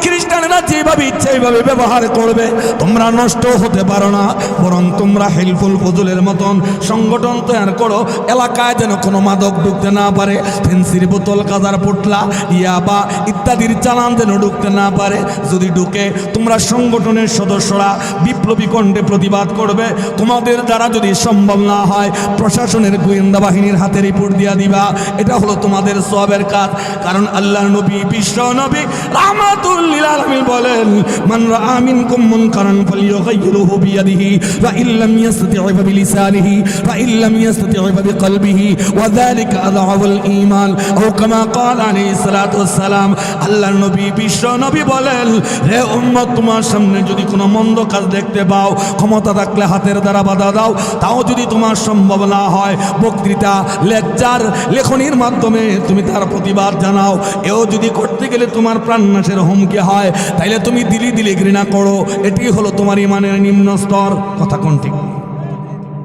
খ্রিস্টানেরা যেভাবে ইচ্ছে এইভাবে ব্যবহার করবে। তোমরা নষ্ট হতে পারো না, বরং তোমরা হেলফুল ফজলের মতন সংগঠন তৈরি করো, এলাকায় যেন কোনো মাদক ঢুকতে না পারে, ফেন্সির বোতল, কাদার পোটলা, ইয়াবা ইত্যাদির চালান যেন ঢুকতে না পারে। যদি ঢুকে তোমরা সংগঠনের সদস্যরা বিপ্লবী কণ্ঠে প্রতিবাদ করবে। তোমাদের দ্বারা যদি সম্ভব না হয় প্রশাসনের গোয়েন্দা বাহিনীর হাতে রিপোর্ট দিয়া দিবা। এটা হলো তোমাদের সওয়াবের কাজ। কারণ আল্লাহর নবী বিশ্ব নবী রাহমাতুল লিল আলামিন বলেন, মান রাআ মিনকুম মুনকারান ফালইয়ুগাইয়িরহু বিয়াদিহি ওয়া ইল্লাম ইস্তাতি' বিলিসানিহি ওয়া ইল্লাম ইস্তাতি' বিকলবিহি ওয়া যালিকা আযআফুল ঈমান আও কামা ক্বাল আলাইহিস সালাতু ওয়াস সালাম। আল্লাহর নবী বিশ্ব নবী বলেন, হে উম্মত, তোমার সামনে যদি কোনো মন্দ কাজ দেখতে পাও, ক্ষমতা থাকলে হাতের দ্বারা বাধা দাও। তাও যদি তোমার সম্ভব না হয়, বক্তৃতা, লেকচার, লেখনির মাধ্যমে তুমি তার প্রতিবাদ জানাও। এও যদি করতে গেলে তোমার প্রাণনাশের হুমকি হয়, তাইলে তুমি দিলি দিলি ঘৃণা করো। এটি হলো তোমার ইমানের নিম্ন স্তর। কথা কোন ঠিক?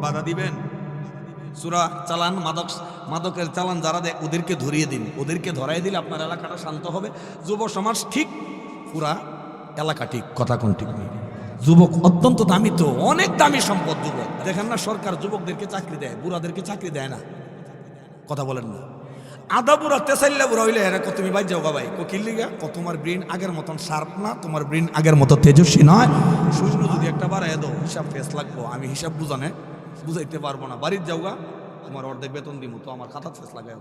বাধা দিবেন? সূরা চালান, মাদকের চালান যারা দেয় ওদেরকে ধরিয়ে দিন। ওদেরকে ধরাই দিলে আপনার এলাকাটা শান্ত হবে। যুব সমাজ ঠিক, পুরা এলাকা ঠিক। কথা কোন ঠিক? যুবক অত্যন্ত দামি, তো অনেক দামি সম্পদ যুবক। দেখেন না, সরকার যুবকদেরকে চাকরি দেয়, বুড়াদেরকে চাকরি দেয় না। কথা বলেন না? আধা বুড়া তেসাইল্লা বুড়া হইলে এরা তুমি বাই যাও ভাই কিল্লিগা, তোমার ব্রেন আগের মতন শার্প না, তোমার ব্রেন আগের মতো তেজস্বী নয়। শূন্য যদি একটা বাড়াই দাও, হিসাব ফেস লাগবো। আমি হিসাব বুঝাইতে পারবো না। বাড়ির যাওগা, তোমার অর্ধেক বেতন দিব, তো আমার খাতা ফেস লাগাই।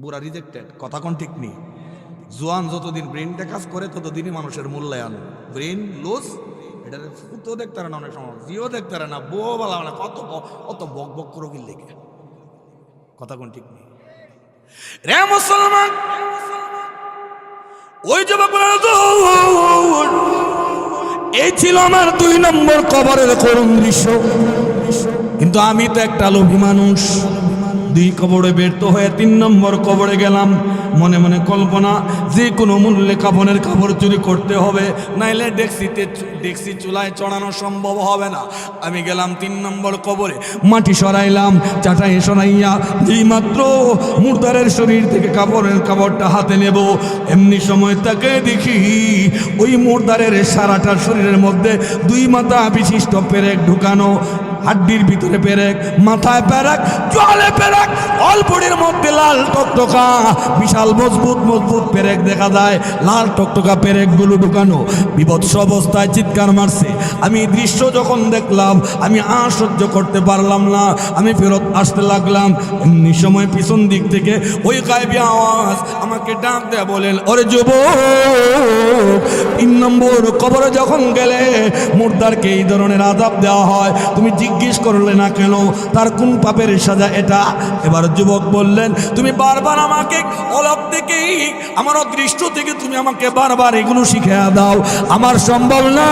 বুড়া রিজেক্টেড। কথা কোন ঠিক নেই? জোয়ান যতদিন ব্রেনটা কাজ করে ততদিনই মানুষের মূল্যায়ন। ব্রেন লুজ, এটা ফুটো দেখতে পারে না, অনেক সময় জিও দেখতে পারে না, বউ বলা না, কত বক বক করে লেগে। কথা কোন ঠিক নেই? রে মুসলমান, ওই যুবকরা, এই ছিল আমার 2 নম্বর কবরের করুণ দৃশ্য। কিন্তু আমি তো একটা লোভী মানুষ। 2 কবরে ব্যর্থ হয়ে 3 নম্বর কবরে গেলাম। মনে মনে কল্পনা, যে কোনো মূল্যে কাফনের কাপড় চুরি করতে হবে, নাইলে ডেক্সি চুলায় চড়ানো সম্ভব হবে না। আমি গেলাম 3 নম্বর কবরে, মাটি সরাইলাম, চাটাই সরাইয়া যেই মাত্র মুর্দারের শরীর থেকে কাপড়টা হাতে নেব, এমনি সময় তাকে দেখি ওই মুর্দারের সারাটা শরীরের মধ্যে 2 মাথা বিশিষ্ট পেরেক ঢুকানো। হাড্ডির ভিতরে পেরেক, মাথায় পেরেক, জলে পেরেক, অল্পটির মধ্যে লাল টকটকা বিশাল মজবুত পেরেক দেখা যায়। লাল টকটকা পেরেকগুলো ঢুকানো। বিভৎস অবস্থায় চিৎকার মারছে। আমি দৃশ্য যখন দেখলাম, আমি আর সহ্য করতে পারলাম না। আমি ফেরত আসতে লাগলাম। এমনি সময় পিছন দিক থেকে ওই গায়েবী আওয়াজ আমাকে ডাক দেয়া বলেন, ওরে যুবক, 3 নম্বর কবরে যখন গেলে মুর্দারকে এই ধরনের আযাব দেওয়া হয়, তুমি জিজ্ঞেস করলে না কেন তার কোন পাপের সাজা এটা? এবার যুবক বললেন, তুমি বারবার আমাকে অলক থেকে, আমার অদৃষ্ট থেকে তুমি আমাকে বারবার এগুলো শিখিয়ে দাও। আমার সম্ভব না,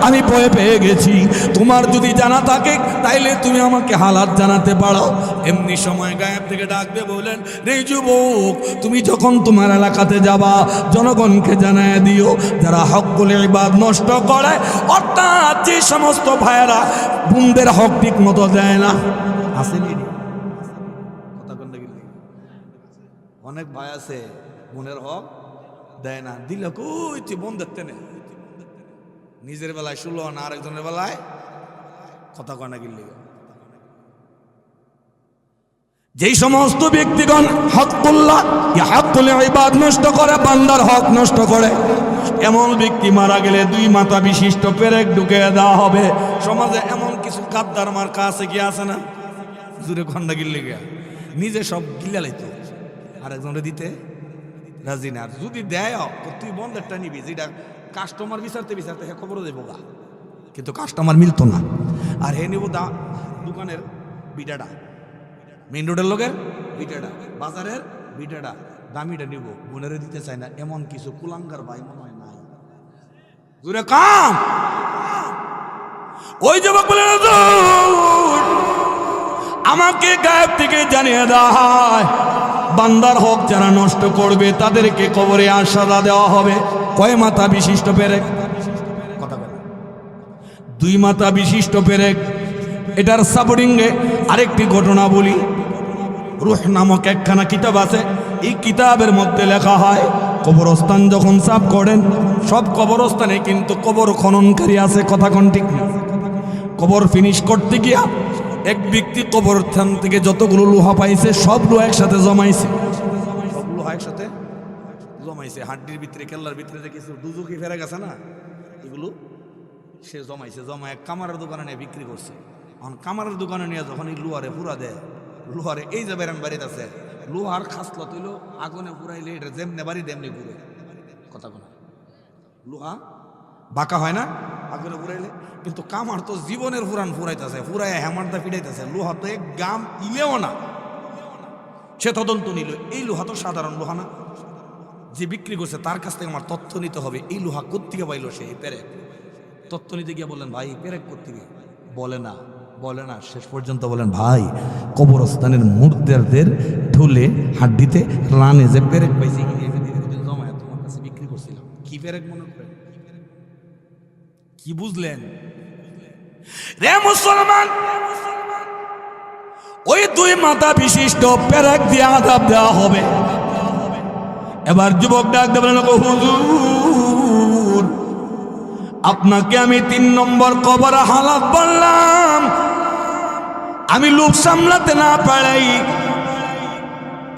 আমি ভয় পেয়ে গেছি। তোমার যদি জানা থাকে তাইলে তুমি আমাকে হালাত জানাতে পারো। এমনি সময় গায়েব থেকে ডাকবে বলেন, রে যুবক, তুমি যখন তোমার এলাকাতে যাবা জনগণকে জানায় দিও, যারা হকুল ইবাদ নষ্ট করে, অর্থাৎ যে সমস্ত ভাইয়েরা বোনদের হক ঠিক মতো দেয় না। আসেনি? কথা কোন নাকি? অনেক ভাই আছে বোনের হক দেয় না, দিলে কই তুই বোন দেখতে নে, নিজের বেলায় 16 না, আরেকজনের বেলায়। কথা কয় না গিল্লি। যেই সমস্ত ব্যক্তিগণ হকুল্লাহ হকুল ইবাদ নষ্ট করে, বান্দার হক নষ্ট করে, এমন ব্যক্তি মারা গেলে 2 মাথা বিশিষ্ট পেরেক ঢুকে দেওয়া হবে। সমাজে এমন কিছু গাদ্দার মার্কা আছে কি আছে না? জুড়ে খন্ডা গিল্লে গিয়া নিজে সব গিল্লা লাইতো, আরেকজনে দিতে রাজি না। যদি দেয় তুই বন্ধেরটা নিবি, যেটা কাস্টমার বিচারতে হ্যাঁ খবরও দেবো গা, কিন্তু কাস্টমার মিলতো না। আর হে নিব দোকানের বিটাটা, মেইন রোডের লোকের বিটাটা, বাজারের বিটাটা, দামিটা নিব, বোনেরে দিতে চাই না, এমন কিছু কুলাঙ্গার ভাই মনে হয় নাই। জোরে কাম। ওই যুবক বলে আমাকে গায়েব থেকে জানিয়ে দেওয়া হয় বান্দার হক যারা নষ্ট করবে তাদেরকে কবরে সাজা দেওয়া হবে। কয় মাথা বিশিষ্ট পেরেক? কথা বলে 2 মাথা বিশিষ্ট পেরেক। এটার সাপোর্টিংয়ে আরেকটি ঘটনা বলি। রূহ নামক একখানা কিতাব আছে, এই কিতাবের মধ্যে লেখা হয় কবরস্থান যখন সাফ করেন, সব কবরস্থানে কিন্তু কবর খননকারী আছে, কথা কোন ঠিক না? কবর ফিনিশ করতে গিয়া এক ব্যক্তি কবরস্থান থেকে যতগুলো লোহা পাইছে সব লোহা একসাথে জমাইছে, সব লোহা একসাথে জমাইছে, হাড্ডির ভিতরে কেল্লার ভিতরে যে কিছু দুজুকি ফেরে গেছে না, এগুলো সে জমাইছে, জমা এক কামারের দোকানে নিয়ে বিক্রি করছে। এখন কামারের দোকানে নিয়ে যখন এই লোহারে পুরা দেয়, লোহারে এই যে বেরান বাড়িতে আছে, লোহার খাসলত হইল আগুনে পুরাইলে এটা যেমনে বাড়ি তেমনি ঘুরে, কথা বলে লোহা বাঁকা হয় না আগুনে পুরাইলে, কিন্তু কামার তো জীবনের পুরান ফুরাইতেছে, ফুরাইয়া হ্যামারদা পিটাইতেছে, লোহা তো এক গাম ইলেও না। সে তদন্ত নিল, এই লোহা তো সাধারণ লোহা না, যে বিক্রি করছে তার কাছ থেকে আমার তথ্য নিতে হবে, এই লোহা কোত্থেকে পাইল সে, এই পেরেক। তথ্য নিতে গিয়ে বললেন ভাই পেরেক কোত্থেকে? বলে না, শেষ পর্যন্ত বলেন ভাই কবরস্থানের মুর্দারদের ঢুলে হাড্ডিতে রানে যে পেরেক পাইছে জমায় তোমার কাছে বিক্রি করছিলাম। কি পেরেক মনে করেন? কি বুঝলেন রে মুসলমান? ওই 2 মাথা বিশিষ্ট পেরেক দিয়ে আযাব দেওয়া হবে। এবার যুবক ডাক দেবেন, হুজুর আপনাকে আমি 3 নম্বর কবর হালাত বললাম, আমি লোক সামলাতে না পারাই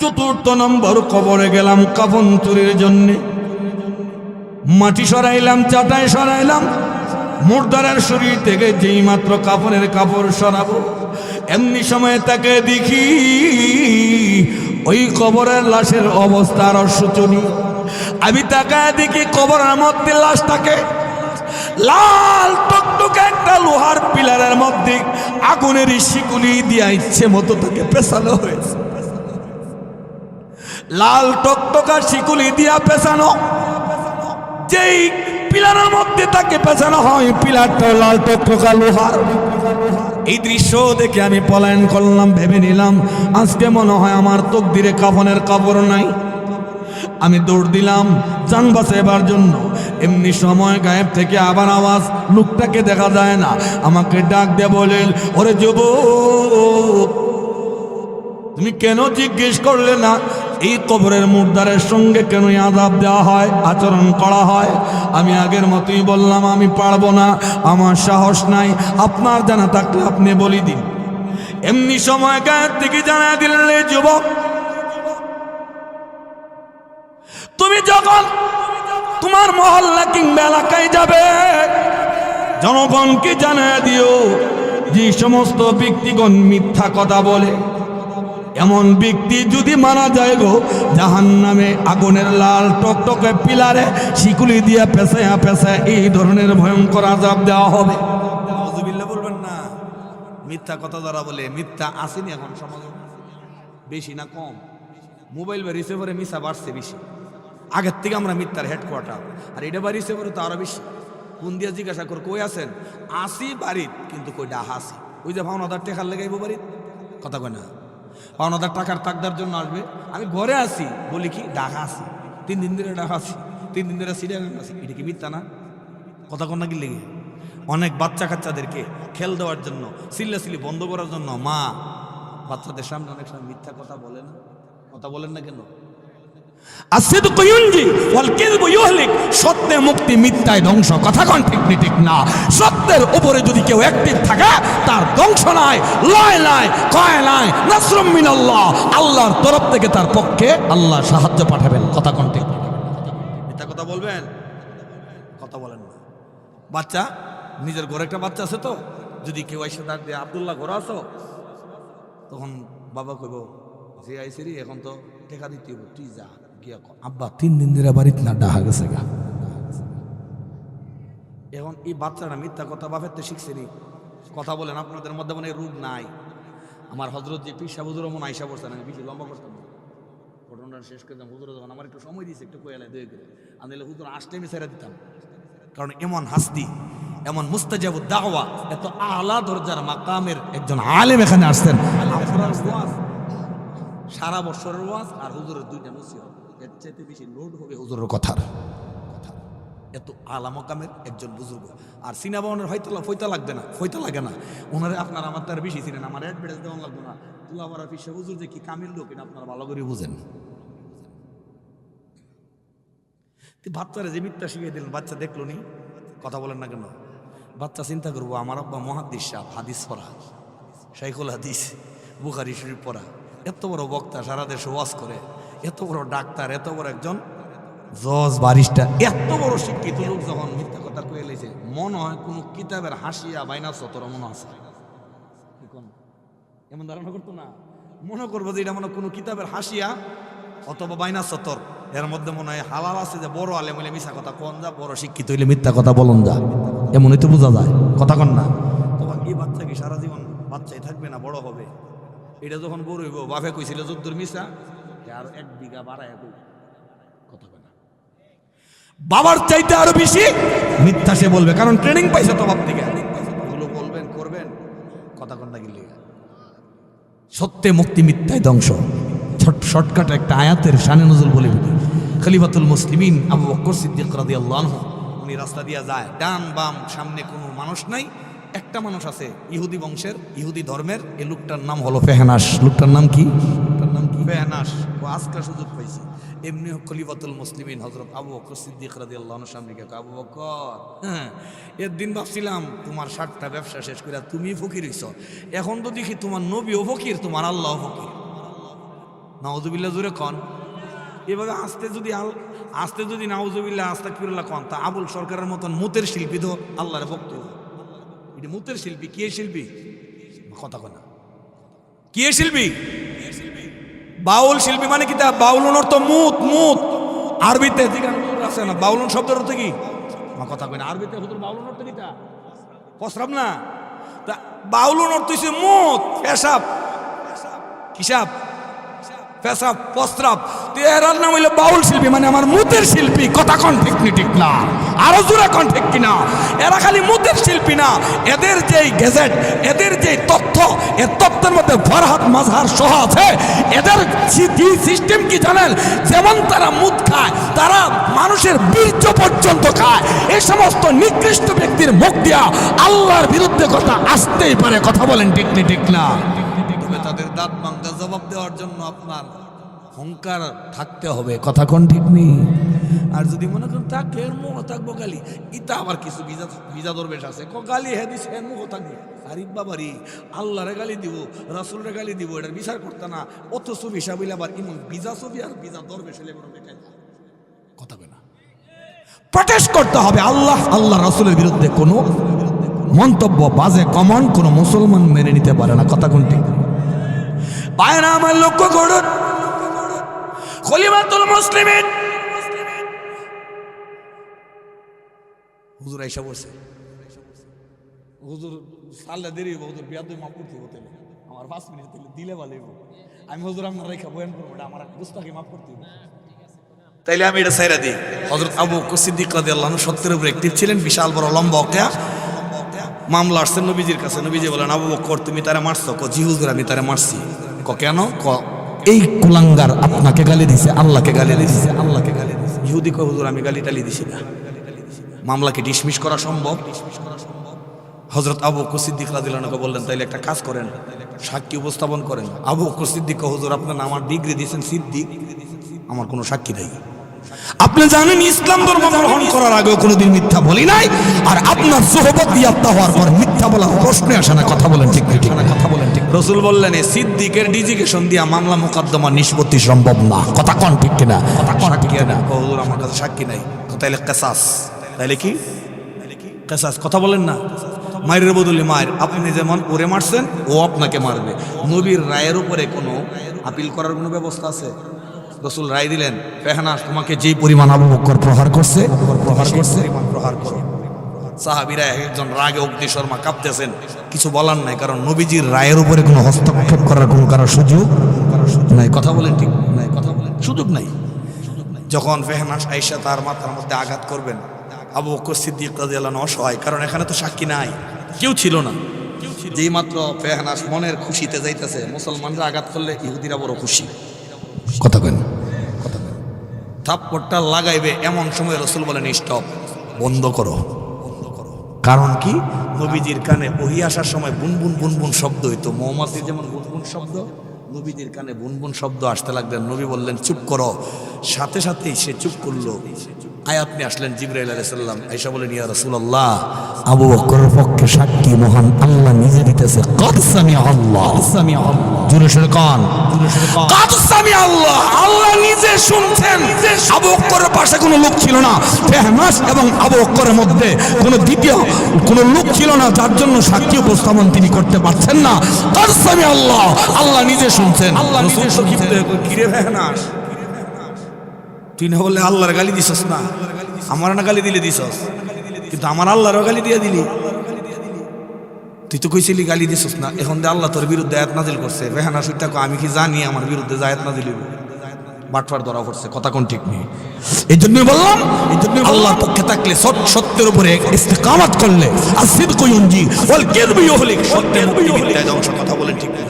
4র্থ নম্বর কবরে গেলাম কাফন চুরির জন্য। মাটি সরাইলাম, চাটাই সরাইলাম, মুর্দারের শরীর থেকে যেই মাত্র কাফনের কাপড় সরাবো, এমনি সময় তাকে দেখি ওই কবরের লাশের অবস্থা আরো শোচনীয়। আমি তাকায় দেখি কবরের মধ্যে লাশটাকে লাল টকটকে একটা লোহার পিলারের মধ্যে আগুনের শিকুলি দিয়া ইচ্ছে মতো তাকে পেছানো হয়েছে। লাল টকটকা শিকুলি দিয়া পেছানো, যেই পিলারের মধ্যে তাকে পেছানো হয় পিলারটা লাল টকটকা লোহার। এই দৃশ্য দেখে আমি পলায়ন করলাম, ভেবে নিলাম আজকে মনে হয় আমার তকদিরে কাফনের কাপড় নাই। আমি দৌড় দিলাম জান বাঁচাবার জন্য। এমনি সময় গায়েব থেকে আবার আওয়াজ, লোকটাকে দেখা যায় না, আমাকে ডাক দিয়ে বলেন, ওরে যুবক তুমি কেন জিজ্ঞেস করলে না এই কবরের মুর্দারের সঙ্গে কেন আযাব দেওয়া হয়, আচরণ করা হয়? আমি আগের মতোই বললাম আমি পারবো না, আমার সাহস নাই, আপনার জানা থাকলে আপনি বলি দিন। এমনি সময় গায়েব থেকে জানা দিলেন, যুবক তুমি যখন তোমার মহল্লা কিংবা এলাকায় যাবে জনগণকে জানিয়ে দিও যে সমস্ত ব্যক্তিগণ মিথ্যা কথা বলে, এমন ব্যক্তি যদি মারা যায় গো জাহান্নামে আগুনের লাল টকটকে পিলারে শিকুলি দিয়ে পেঁচায়া পেঁচায়া এই ধরনের ভয়ঙ্কর আযাব দেওয়া হবে। নাউযুবিল্লাহ বলবেন না। মিথ্যা কথা যারা বলে, মিথ্যা আসেনি এখন সমাজে বেশি না কম? মোবাইল বা রিসিভারে মিথ্যা বাড়ছে বেশি, আগের থেকে আমরা মিথ্যার হেডকোয়ার্টার, আর এটা বা রিসিভারে তো আরো বেশি। কোন দিয়ে জিজ্ঞাসা কর কই আছেন, আসি বাড়িত, কিন্তু কই ডাহা আসি, ওই যে ভাওনাদার টেকার লেগাইব বাড়িত, কথা কয় না, ভাওনাদার টাকার তাকদার জন্য আসবে, আমি ঘরে আসি বলি কি ডাহা আসি, 3 দিন ধরে ডাহা আসি, 3 দিন ধরে সিরিয়াল আসি, এটা কি মিথ্যা না? কথা কন না কি লেগে? অনেক বাচ্চা কাচ্চাদেরকে খেল দেওয়ার জন্য, সিল্লাসিলি বন্ধ করার জন্য মা বাচ্চাদের সামনে অনেক সময় মিথ্যা কথা বলে না, কথা বলেন না কেন? আসিদকু ইউনজি ওয়াল কিযবু ইউহলিক, সত্যে মুক্তি, মিথ্যায় ধ্বংস, কথা কোন ঠিক নি ঠিক না? সত্যের উপরে যদি কেউ অ্যাক্টিভ থাকে তার ধ্বংস নাই, লয় নাই, কয় নাই, নাসরুম মিনাল্লাহ, আল্লাহর তরফ থেকে তার পক্ষে আল্লাহ সাহায্য পাঠাবেন, কথা কোন ঠিক? মিথ্যা কথা বলবেন, কথা বলেন না। বাচ্চা নিজের ঘরে একটা বাচ্চা আছে, তো যদি কেউ এসে ডাক দিয়ে আব্দুল্লাহ ঘরে আসো, তখন বাবা কইব যে আইসিরি এখন তো টেকা দিতে হইব, তুই যা গিয়া আব্বা 3 দিন ধরে বাড়িতে না ডাহা গেছে গা। এখন এই বাচ্চাটা মিথ্যা কথা বাপের তো শিখছে নি, কথা বলেন আপনাদের মধ্যে মনে রূপ নাই। আমার হজরত যে পীর সাহেব হুজুর মন আইসা বলছেন, আমি বেশি লম্বা করতাম না, ঘটনাটা বর্ণনা শেষ করে দিলাম। হুজুর যখন আমার একটু সময় দিয়েছে একটু কয়েলাই দয়ে করে আমি হুজুর আসলে আমি ছেড়ে দিতাম, কারণ এমন হাস্তি, এমন মুস্তাজাবুদ দাওয়া, এত আলা দরজার মাকামের একজন আলেম এখানে আসছেন। সারা বছরের ওয়াজ আর হুজুরের দুইটা নসিহত, এর চাইতে বেশি লোড হবে হুজুরের কথার। এত আলা মাকামের একজন বুজুর্গ। আর সিনাবাউনের ফয়তা লাগবে না, ফয়তা লাগে না ওনারে। আপনারা আমার তার বেশি ছিলেন, আমার অ্যাডভার্টাইজ দেওয়া লাগবে না। তুলাবার পিসে হুজুর যে কি কামিল লোক এটা আপনারা ভালো করে বুঝেন। বাচ্চারা যে মিথ্যা শিখিয়ে দিলেন, বাচ্চা দেখলো নি, কথা বলেন না কেন? বাচ্চা চিন্তা করবো আমার আব্বা মুহাদ্দিস সাহেব, হাদিস পড়া, শাইখুল হাদিস, বুখারী শরীফ পড়া, এত বড় বক্তা, সারা দেশে ওয়াজ করে, এত বড় ডাক্তার, এত বড় একজন জজ বারিস্টার, এত বড় শিক্ষিত লোক যখন মিথ্যা কথা কয়ে লেছে, মনে হয় কোনো কিতাবের হাসিয়া বাইনা সতর মনে আছে। এমন ধারণা করতো না, মনে করবো যে এটা মনে কোনো কিতাবের হাসিয়া অথবা বাইনা সতর, এর মধ্যে মনে হয় হালাল আছে যে বড় আলেম হইলে মিথ্যা কথা কোন যা, বড় শিক্ষিত হইলে মিথ্যা কথা বলুন যা, এমনই তো বোঝা যায়, কথা কন না? তখন এই বাচ্চা কি সারা জীবন বাচ্চাই থাকবে না, বড় হবে? এটা যখন বড় হইব, বাপে কইছিল যদ্দুর মিশা আর 1 বিঘা বাড়ায়, কথা কয় না, বাবার চাইতে আরো বেশি মিথ্যা সে বলবে, কারণ ট্রেনিং পাইছে তো বাপ থেকে। এগুলো বলবেন, করবেন, কথা কন না গেলে সত্যে মুক্তি, মিথ্যায় ধ্বংস। শর্টকাট একটা আয়াতের শানে নজুল বলে দিই। খলিফাতুল মুসলিমিন আবু বকর সিদ্দিক রাদিয়াল্লাহু আনহু, উনি রাস্তা দিয়া যায়, ডান বাম সামনে কোনো মানুষ নাই, একটা মানুষ আছে ইহুদি বংশের, ইহুদি ধর্মের। এই লোকটার নাম হলো ফেহনাস। লোকটার নাম কি? ফেহনাস। ও আজকে সুযোগ পাইছে। এমনি খলিফাতুল মুসলিমিন হযরত আবু বকর সিদ্দিক রাদিয়াল্লাহু আনহু সামনে গিয়ে, আবু বকর, হ্যাঁ, এর দিন ভাবছিলাম তোমার 60টা ব্যবসা শেষ করে তুমি ফকির হইছ, এখন তো দেখি তোমার নবীও ফকির, তোমার আল্লাহও ফকির। নাউজুবিল্লাহ জোরে কন। এভাবে আস্তে যদি নাউজুবিল্লাহ আস্তাগফিরুল্লাহ কন, তা আবুল সরকারের মতন মুতের শিল্পী তো আল্লাহর ভক্ত। এটা মুতের শিল্পী, কে শিল্পী? কথা কয় না, কে শিল্পী? বাউল শিল্পী মানে কি? তা বাউলন অর্থ মুত, মুত আরবিতে আছে না? বাউলন শব্দের অর্থ কি? কথা কয় না, আরবিতে হুজুর বাউলন অর্থ কি? তা প্রস্রাব না? তা বাউলন অর্থ হচ্ছে মুত, পেশাব, কিসাব, পেশাব, প্রস্রাব। এরার নাম হইলো বাউল শিল্পী, মানে আমার মুতের শিল্পী। কথা কন ঠিক নি? ঠিক না? আরো জোরে কন ঠিক কিনা? এরা খালি মুতের শিল্পী না, এদের যেই গেজেট, এদের যেই তথ্য, এর তথ্যের মধ্যে ফরহাদ মাজহার সহ আছে। এদের সিস্টেম কি জানেন? যেমন তারা মুত খায়, তারা মানুষের বীর্য পর্যন্ত খায়। এই সমস্ত নিকৃষ্ট ব্যক্তির মুখ দিয়া আল্লাহর বিরুদ্ধে কথা আসতেই পারে। কথা বলেন ঠিক নি? ঠিক না? তাদের দাঁত ভাঙা জবাব দেওয়ার জন্য আপনার অহংকার থাকতে হবে। কথা কোন ঠিক নেই? আর যদি মনে করেন থাকলে মুখ থাকবো গালি, ইতা আবার কিছু বিজা দরবেশ আছে, গালি হ্যাঁ দিস হ্যাঁ মুখ থাকবে। আরিফ বাবারি আল্লাহরে গালি দিব, রাসূলরে গালি দিব, এটার বিচার করতে না। অথচ হিসাব হইলে আবার ইমন বিজা ছবি আর বিজা দরবেশ হলে বড় বেকার। কথা বলে না, প্রটেস্ট করতে হবে। আল্লাহ রাসূলের বিরুদ্ধে কোনো মন্তব্য, বাজে কমেন্ট কোনো মুসলমান মেনে নিতে পারে না। কথা কোন ঠিক? বাইরে আমার লক্ষ্য করুন, খলিফাতুল মুসলিমিন হুজুর আইসা বলছে, হুজুর সাল্লা দেরি হইব, হুজুর বিয়াদ মাফ করতে হতে আমার 5 মিনিট দিলে ভালো হইব। আমি হুজুর আপনার রেখা বয়ান করবো, এটা আমার গুস্তাখি মাফ করতে হইব, তাইলে আমি এটা ছাইরা দিই। হযরত আবু বকর সিদ্দিক রাদিয়াল্লাহু আনহু সত্যের উপর অ্যাক্টিভ ছিলেন। বিশাল বড় লম্বা ওকিয়া মামলা আসছেন নবীজির কাছে। নবীজি বলেন, আবু বকর তুমি তারে মারছো? জি হুজুর আমি তারে মারছি। কেন? এই কুলাঙ্গার আপনাকে গালি দিছে, আল্লাহকে গালি দিছে, আল্লাহকে গালি দিছে। ইহুদি কয়, হুজুর আমি গালি টালি দিছি না। মামলাকে ডিসমিস করা সম্ভব? হযরত আবু বকর সিদ্দিক রাদিয়াল্লাহু আনহু বললেন, তাইলে একটা কাজ করেন, সাক্ষী উপস্থাপন করেন। আবু বকর সিদ্দিক কয়, হুজুর আপনার আমার ডিগ্রি দিয়েছেন সিদ্দিক, আমার কোনো সাক্ষী নাই। আপনি জানেন ইসলাম ধর্ম গ্রহণ করার আগেও কোনোদিন মিথ্যা বলি নাই, আর আপনার সোহবত ইয়াত্তা হওয়ার পর মিথ্যা বলার প্রশ্নে আসে না। কথা বলেন ঠিক ঠিক না? কথা বলেন ঠিক? রাসূল বললেন, সিদ্দিকের ডিজিকেশন দিয়া মামলা মোকদ্দমা নিষ্পত্তি সম্ভব না। কথা কোন ঠিক কিনা? কথা কোন ঠিক কিনা? হুজুর আমার কাছে সাক্ষী নাই। তাইলে কিসাস, তাইলে কি কিসাস? কথা বলেন না? মায়ের বদলে মায়ের, আপনি যেমন ওরে মারছেন ও আপনাকে মারবে। নবীর রায়ের উপরে কোনো আপিল করার কোনো ব্যবস্থা আছে? রাসূল রায় দিলেন, ফেহনাস তোমাকে যেই পরিমাণ আবু বকর প্রহার করছে, প্রহার করো। সাহাবীরা একজন রাগে অগ্নিশর্মা কাঁপতেছেন, কিছু বলার নাই, কারণ নবীজির রায়ের উপরে কোনো হস্তক্ষেপ করার কোনো কারো সুযোগ নাই। কথা বলেন ঠিক নাই? কথা বলেন। সুযোগ নাই। যখন ফেহনাস আয়েশা তার মাথার মধ্যে আঘাত করবেন, আবু বকর সিদ্দিক রাদিয়াল্লাহু আনহু অসহায়, কারণ এখানে তো সাক্ষী নাই, কেউ ছিল না। যেই মাত্র ফেহনাস মনের খুশিতে যাইতেছে, মুসলমানরা আঘাত করলে ইহুদিরা বড় খুশি, কথা কেন থাপ্পড়টা লাগাইবে, এমন সময় রাসূল বলেন স্টপ, বন্ধ করো। কারণ কি, নবীজির কানে ওহী আসার সময় বুনবুন বুনবুন শব্দ হইতো, মৌমাছির যেমন বুনবুন শব্দ, নবীজির কানে বুনবুন শব্দ আসতে লাগলেন। নবী বললেন চুপ করো, সাথে সাথেই সে চুপ করলো। আয়াত নিয়ে আসলেন জিবরাইল আলাইহিস সালাম, আয়েশা বলেন ইয়া রাসূলুল্লাহ, আবু বকরের পক্ষে সাক্ষী মহান আল্লাহ নিজে দিতেছে, কদ সামিআ আল্লাহ, জোরে সোরে কান, কদ সামিআ আল্লাহ, আল্লাহ নিজে শুনছেন। আবু বকরের পাশে কোনো লোক ছিল না, ফেহনাস এবং আবু বকরের মধ্যে কোনো দ্বিতীয় কোনো লোক ছিল না, যার জন্য সাক্ষী উপস্থাপন তিনি করতে পারছেন না। কদ সামিআ আল্লাহ, আল্লাহ নিজে শুনছেন। আল্লাহ নিজে শুনছেন। কিরে ফেহনাস, তুই না বললে আল্লাহর গালি দিছস না, আমার না গালি দিলে দিছস, কিন্তু আমার আল্লাহরও গালি দিয়ে দিলি। তুই তো কইছিলি গালি দিছস না, এখন দে আল্লাহ তোর বিরুদ্ধে আয়াত নাজিল করছে। রেহানা সুইটা কো, আমি কি জানি আমার বিরুদ্ধে আয়াত নাজিল হইব? বাটফার ধরা পড়ছে, কথা কোন ঠিক নেই। এই জন্যই বললাম, আল্লাহর পক্ষে থাকলে সত্যের উপরে ইস্তিকামত করলে আসিদকু ইউনজি ওয়াল কিযবু ইউহলিক, সত্যের বিরুদ্ধে ধ্বংস, কথা বলেন ঠিক নেই।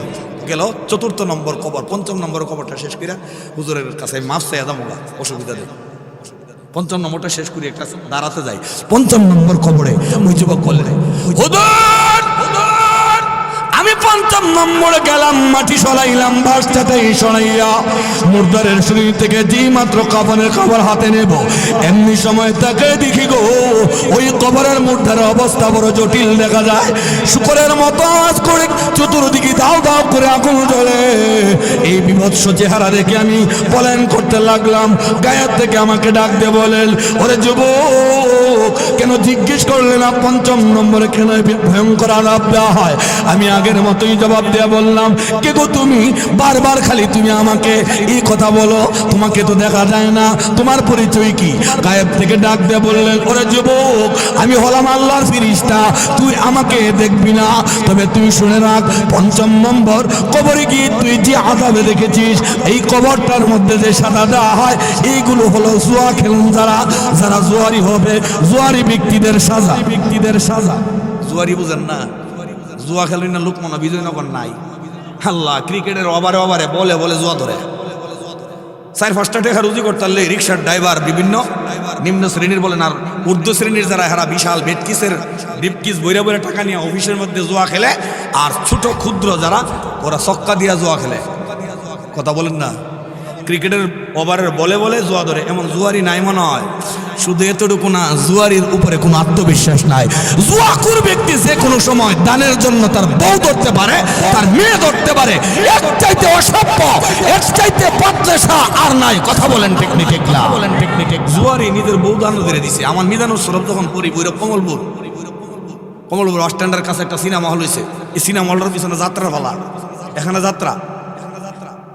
গেল ৪র্থ নম্বর কবর। ৫ম নম্বর কবরটা শেষ করে হুজুরের কাছে মাফ চাইয়া দামোগা, অসুবিধা নেই। ৫ম নম্বরটা শেষ করি, একটা দাঁড়াতে যাই। ৫ম নম্বর কবরে ওই যুবক বললেন, হুজুর আমি ৫ম নম্বরে গেলাম, মাটি সরাইলাম, বাসটাতে সরাইয়া মুর্দারের শরীর থেকে যেই মাত্র কাফনের খাবার হাতে নেব, এমনি সময় তাকে দেখি গো, ওই কবরের মুর্দারের অবস্থা বড় জটিল দেখা যায়। শুকরের মতো আওয়াজ করে চতুর্দিকে দাও দাও করে আগুন জ্বলে। এই বিভৎস চেহারা দেখে আমি পলায়ন করতে লাগলাম। গায়ের থেকে আমাকে ডাক দিয়ে বলেন, ওরে যুবক, কেন জিজ্ঞেস করলে না ৫ম নম্বরে কেন ভয়ঙ্কর আলাপ দেওয়া হয়? আমি আগের মতোই জবাব দেয়া বললাম, কে গো তুমি? বারবার খালি তুমি আমাকে এই কথা বলো, তোমাকে তো দেখা যায় না, তোমার পরিচয় কি? গায়েব থেকে ডাক দিয়ে বললেন, ওরে যুবক, আমি হলাম আল্লাহর ফেরেশতা, তুই আমাকে দেখবি না, তবে তুই শুনে রাখ, ৫ম নম্বর কবরে গিয়ে তুই যে আযাবে দেখেছিস, এই কবরটার মধ্যে যে সাজা দেওয়া হয়, এইগুলো হলো জুয়া খেলুন যারা জুয়ারি হবে, জুয়ারি ব্যক্তিদের সাজা। জুয়ারি বুঝেন না? জুয়া খেলুন না লোকমানা বিজয়নগর নাই, আল্লাহ ক্রিকেটের ওভারে ওভারে বলে বলে জুয়া ধরে ৪-৫টা টাকা রুজি করতে পারলে রিক্সার ড্রাইভার, বিভিন্ন নিম্ন শ্রেণীর বলেন আর ঊর্ধ্ব শ্রেণীর যারা, এরা বিশাল বেটকিসের ডিপকিস বইরা বইরা টাকা নিয়ে অফিসের মধ্যে জুয়া খেলে, আর ছোট ক্ষুদ্র যারা ওরা ছক্কা দিয়া জুয়া খেলে, কথা বলেন না? ক্রিকেটের ওভারের বলে বলে জুয়া ধরে, এমন জুয়ারি নাই মনে হয়। শুধু এতটুকু না, জুয়ারির উপরে কোনো আত্মবিশ্বাস নাই। জুয়াখোর ব্যক্তি যে কোনো সময় দানের জন্য তার বউ ধরতে পারে, তার মেয়ে ধরতে পারে, এর চাইতে অসভ্য, এর চাইতে বদলেশা আর নাই, কথা বলেন ঠিক না? জুয়ারি নিজের বউ দান ধরে দিছে। আমার মিজানুর সরব যখন পড়ি বৈরব কমলপুর অস্ট্যান্ডের কাছে একটা সিনেমা হল হয়েছে, এই সিনেমা হলটার পিছনে যাত্রা ভালা, এখানে যাত্রা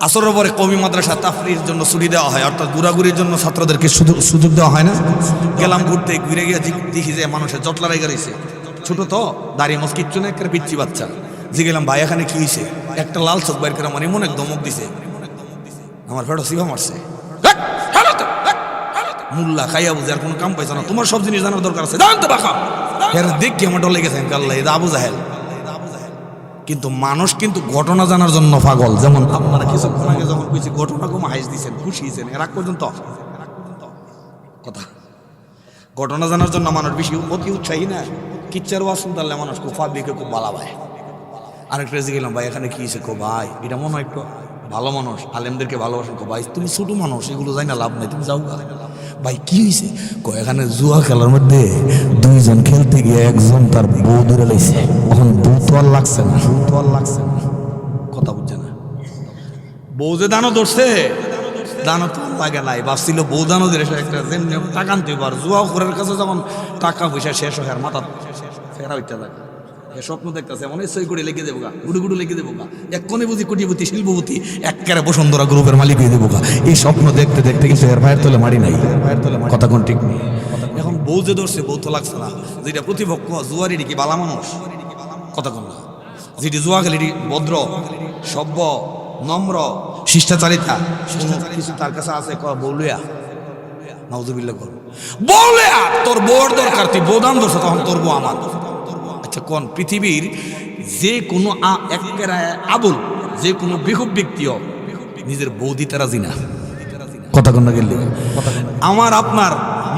আসরের পরে কওমি মাদ্রাসা তাফরির জন্য ছুটি দেওয়া হয়, অর্থাৎ ঘোরাঘুরির জন্য ছাত্রদেরকে সুযোগ দেওয়া হয় না। গেলাম ঘুরতে, ঘুরে গিয়ে দেখি যে মানুষের জটলা রেগে রয়েছে, ছোট তো দাঁড়িয়ে মস কিচ্ছু না, একটা পিচ্ছি বাচ্চা। যে গেলাম, ভাই এখানে কি হয়েছে? একটা লাল চোখ বাইর করে আমার এমন এক ধমক দিছে, আমার ফেটো সিভা মারছে। মুল্লা খাইয়া বুঝে আর কোনো কাম পাইছে না, তোমার সব জিনিস জানার দরকার আছে, জানতে বাকা দেখি আমার ডর লেগেছে, আল্লাহ এটা আবু জাহেল। কিন্তু মানুষ কিন্তু ঘটনা জানার জন্য পাগল। যেমন আপনারা কিছুক্ষণ আগে যখন কইছি ঘটনা কম হাইস দিচ্ছেন, খুশি হয়েছেন, এর আগ পর্যন্ত কথা ঘটনা জানার জন্য মানুষ বেশি অতি উৎসাহী না। কিচ্ছার ওয়াজ শুনতে পারলে মানুষ খুব পাবলিকে খুব ভালো ভাই। আরেকটা রেজে গেলাম, ভাই এখানে কি হয়েছে? কো ভাই এটা মনে হয় একটু ভালো মানুষ, আলেমদেরকে ভালোবাসেন। কো ভাই তুমি ছোট মানুষ, এগুলো যাই না, লাভ নাই, তুমি যাও। ভাই কি হয়েছে? কো এখানে জুয়া খেলার মধ্যে 2 জন খেলতে গিয়ে একজন তার বউ ধরে লাইছে, এখন বউ তো আর লাগছে না, কথা বুঝছে না। বউ যে দানও ধরছে, দানও তো লাগে নাই, ভাবছিল বউ দানও ধরে একটা যেমনি টাকা আনতে পার। জুয়া ঘরের কাছে যখন টাকা পয়সা শেষ হয়, আর মাথা ফেরা হইতে থাকে, স্বপ্ন দেখতেছে এমন সই করে লেগে দেবো গা, গুডু লেগে দেবো গা, এক্ষণে বুঝি কোটিপতি শিল্পপতি একেবারে বসুন্ধরা গ্রুপের মালিক হয়ে দেবো গা। এই স্বপ্ন দেখতে দেখতে কিন্তু এর ভাইয়ের তোলে মারি নাই, কথা কোন ঠিক নেই। এখন বউ যে ধরছে, বউ তো লাগছে না। যেটা প্রতিপক্ষ জুয়ারি কি বালা মানুষ, কথা কোন না। যেটি জুয়া খেলি ভদ্র, সভ্য, নম্র, শিষ্টাচারিতা কোনো কিছু তার কাছে আছে বৌলিয়া নাউজুবিল্লাহ কর বৌলিয়া তোর বউর দরকার তুই বৌদান ধরছ তখন তোর বউ আমার। আচ্ছা কোন পৃথিবীর যে কোনো একেবারে আবুল যে কোনো বেকুব ব্যক্তিও নিজের বউ দিতে রাজি না। কথা কন্যা গেলে আমার আপনার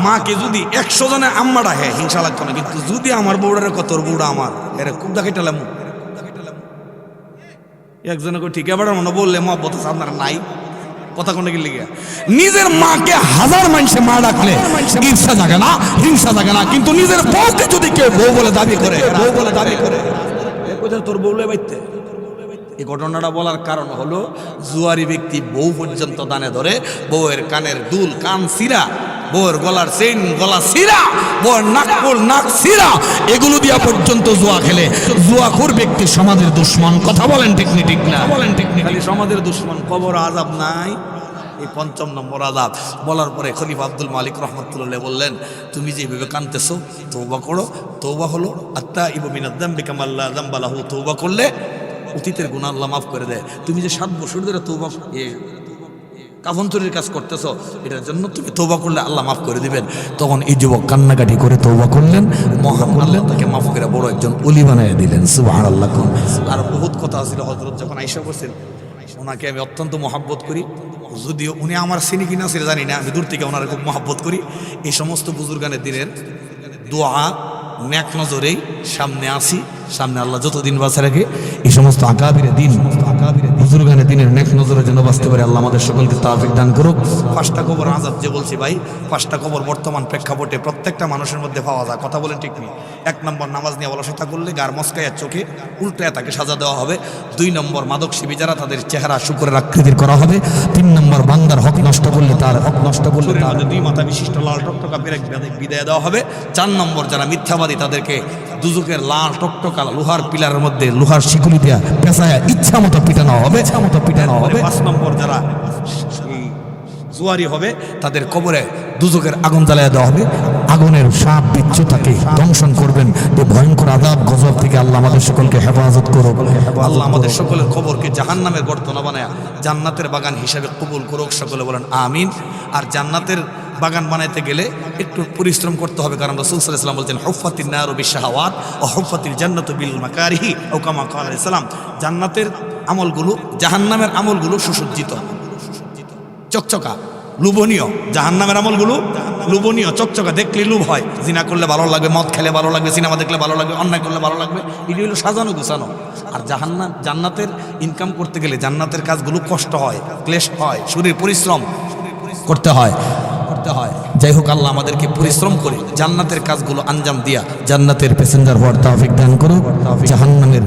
মাকে যদি 100 জনে আম্মাটা হ্যাঁ হিংসা লাগতো না, কিন্তু যদি আমার বউড়ারে কত বউড়া আমার এরা খুব দেখাইটালাম একজনে ঠিক এবার মনে বললে মহব্বত আপনার নাই। কথা কোনটা গেলে নিজের মাকে হাজার মানুষে মা ডাকলে ঈর্ষা জাগে না, হিংসা জাগে না, কিন্তু নিজের বউকে যদি কেউ বউ বলে দাবি করে তোর বউলে বাইতে। এই ঘটনাটা বলার কারণ হলো জুয়ারি ব্যক্তি বউ পর্যন্ত দানে ধরে, বউয়ের কানের দুল কান সিরা, বউয়ের গলার চেইন গলা সিরা, বউয়ের নাকপুর নাক সিরা, এগুলো দিয়া পর্যন্ত জুয়া খেলে। জুয়াখোর ব্যক্তি সমাজের দুশ্মন। কথা বলেন ঠিক নি ঠিক না? বলেন ঠিক নি? খালি সমাজের দুশ্মন, কবর আযাব নাই। এই ৫ম নম্বর আযাব বলার পরে খলিফা আব্দুল মালিক রহমতুল্লাহ বললেন, তুমি যেভাবে কাঁদতেছো তওবা করো। তওবা হলো আত্তাইবু মিনাদ যামবি কামা লা যামবা লাহু। তওবা করলে অতীতের গুনাহ আল্লাহ মাফ করে দেয়। তুমি যে 7 বছর ধরে তওবা কাফন চুরির কাজ করতেছো, এটার জন্য তুমি তওবা করলে আল্লাহ মাফ করে দিবেন। তখন এই যুবক কান্নাকাটি করে তওবা করলেন, মহান আল্লাহ তাকে মাফ করে বড় একজন ওলি বানিয়ে দিলেন। সুবহানাল্লাহ। আর বহুত কথা ছিল। হযরত যখন আয়েশা বলছেন, ওনাকে আমি অত্যন্ত মহব্বত করি, যদিও উনি আমার চিনি কিনা ছিল জানি না, আমি দূর থেকে ওনার খুব মহব্বত করি। এই সমস্ত বুজুর্গানের দিনের দোয়া নেক নজরেই সামনে আসি, সামনে আল্লাহ যতদিন বাঁচা রাখে এই সমস্ত আকাবিরে দিন বুজুর্গানের দিনের নেক নজরের জন্য বাঁচতে পারে আল্লাহ আমাদের সকলকে তাওফিক দান করুক। 5টা কবর আযাব যে বলছি ভাই, 5টা কবর বর্তমান প্রেক্ষাপটে প্রত্যেকটা মানুষের মধ্যে পাওয়া যায়। কথা বলেন ঠিক নেই? 1 নম্বর নামাজ নিয়ে অলসতা করলে গার মস্কায়ের চোখে উল্টায় তাকে সাজা দেওয়া হবে। 2 নম্বর মাদক সেবী যারা তাদের চেহারা শুকরের আকৃতির করা হবে। 3 নম্বর বান্দার হক নষ্ট করলে তার হক নষ্ট করলে তার 2 মাথা বিশিষ্ট লাল টকটকা বিদায় দেওয়া হবে। 4 নম্বর যারা মিথ্যাবাদী তাদেরকে দুজকের লাল টকটকা লোহার পিলারের মধ্যে লোহার শিকুলি দিয়া পেঁচায়া ইচ্ছা মতো পিটানো হবে। 5 নম্বর যারা জুয়ারি হবে তাদের কবরে দুজকের আগুন জ্বালায়া দেওয়া হবে। আগুনের সাপ বিচ্ছু তাকে দংশন করবেন। এই ভয়ঙ্কর আযাব গজব থেকে আল্লাহ আমাদের সকলকে হেফাজত করুক। আল্লাহ আমাদের সকলের কবরকে জাহান্নামের গর্ত না বানায়া জান্নাতের বাগান হিসেবে কবুল করুক। সকলে বলেন আমিন। আর জান্নাতের বাগান বানাইতে গেলে একটু পরিশ্রম করতে হবে, কারণ রাসূল সাল্লাল্লাহু আলাইহি ওয়াসাল্লাম বলছেন হুফফাতিন নারু বিশাহাওয়াত ওয়া হুফফাতিল জান্নাতু বিল মাকারিহি ও কামা ক্বালা আলাইহিস সালাম। জান্নাতের আমলগুলো জাহান্নামের আমলগুলো সুসজ্জিত, চকচকা, লোভনীয়। জাহান্নামের আমলগুলো লোভনীয়, চকচকা, দেখলে লোভ হয়। জিনা করলে ভালো লাগবে, মদ খেলে ভালো লাগবে, সিনেমা দেখলে ভালো লাগবে, অন্যায় করলে ভালো লাগবে। এগুলো হলো সাজানো গুছানো। আর জান্নাতের ইনকাম করতে গেলে জান্নাতের কাজগুলো কষ্ট হয়, ক্লেশ হয়, শরীর পরিশ্রম করতে হয়। যাই হোক, আল্লাহ আমাদেরকে পরিশ্রম করে জান্নাতের কাজগুলো আঞ্জাম দিয়া জান্নাতের প্যাসেঞ্জার হওয়ার তৌফিক দান করুক। জাহান্নামের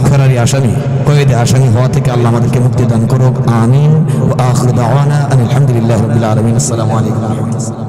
ফেরারি আসামি, কয়েদে আসামি হওয়া থেকে আল্লাহ আমাদেরকে মুক্তি দান করুক। আমিন। ওয়া আখিরু দাওয়ানা আলহামদুলিল্লাহি রাব্বিল আলামিন। আসসালামু আলাইকুম ওয়া রাহমাতুল্লাহ।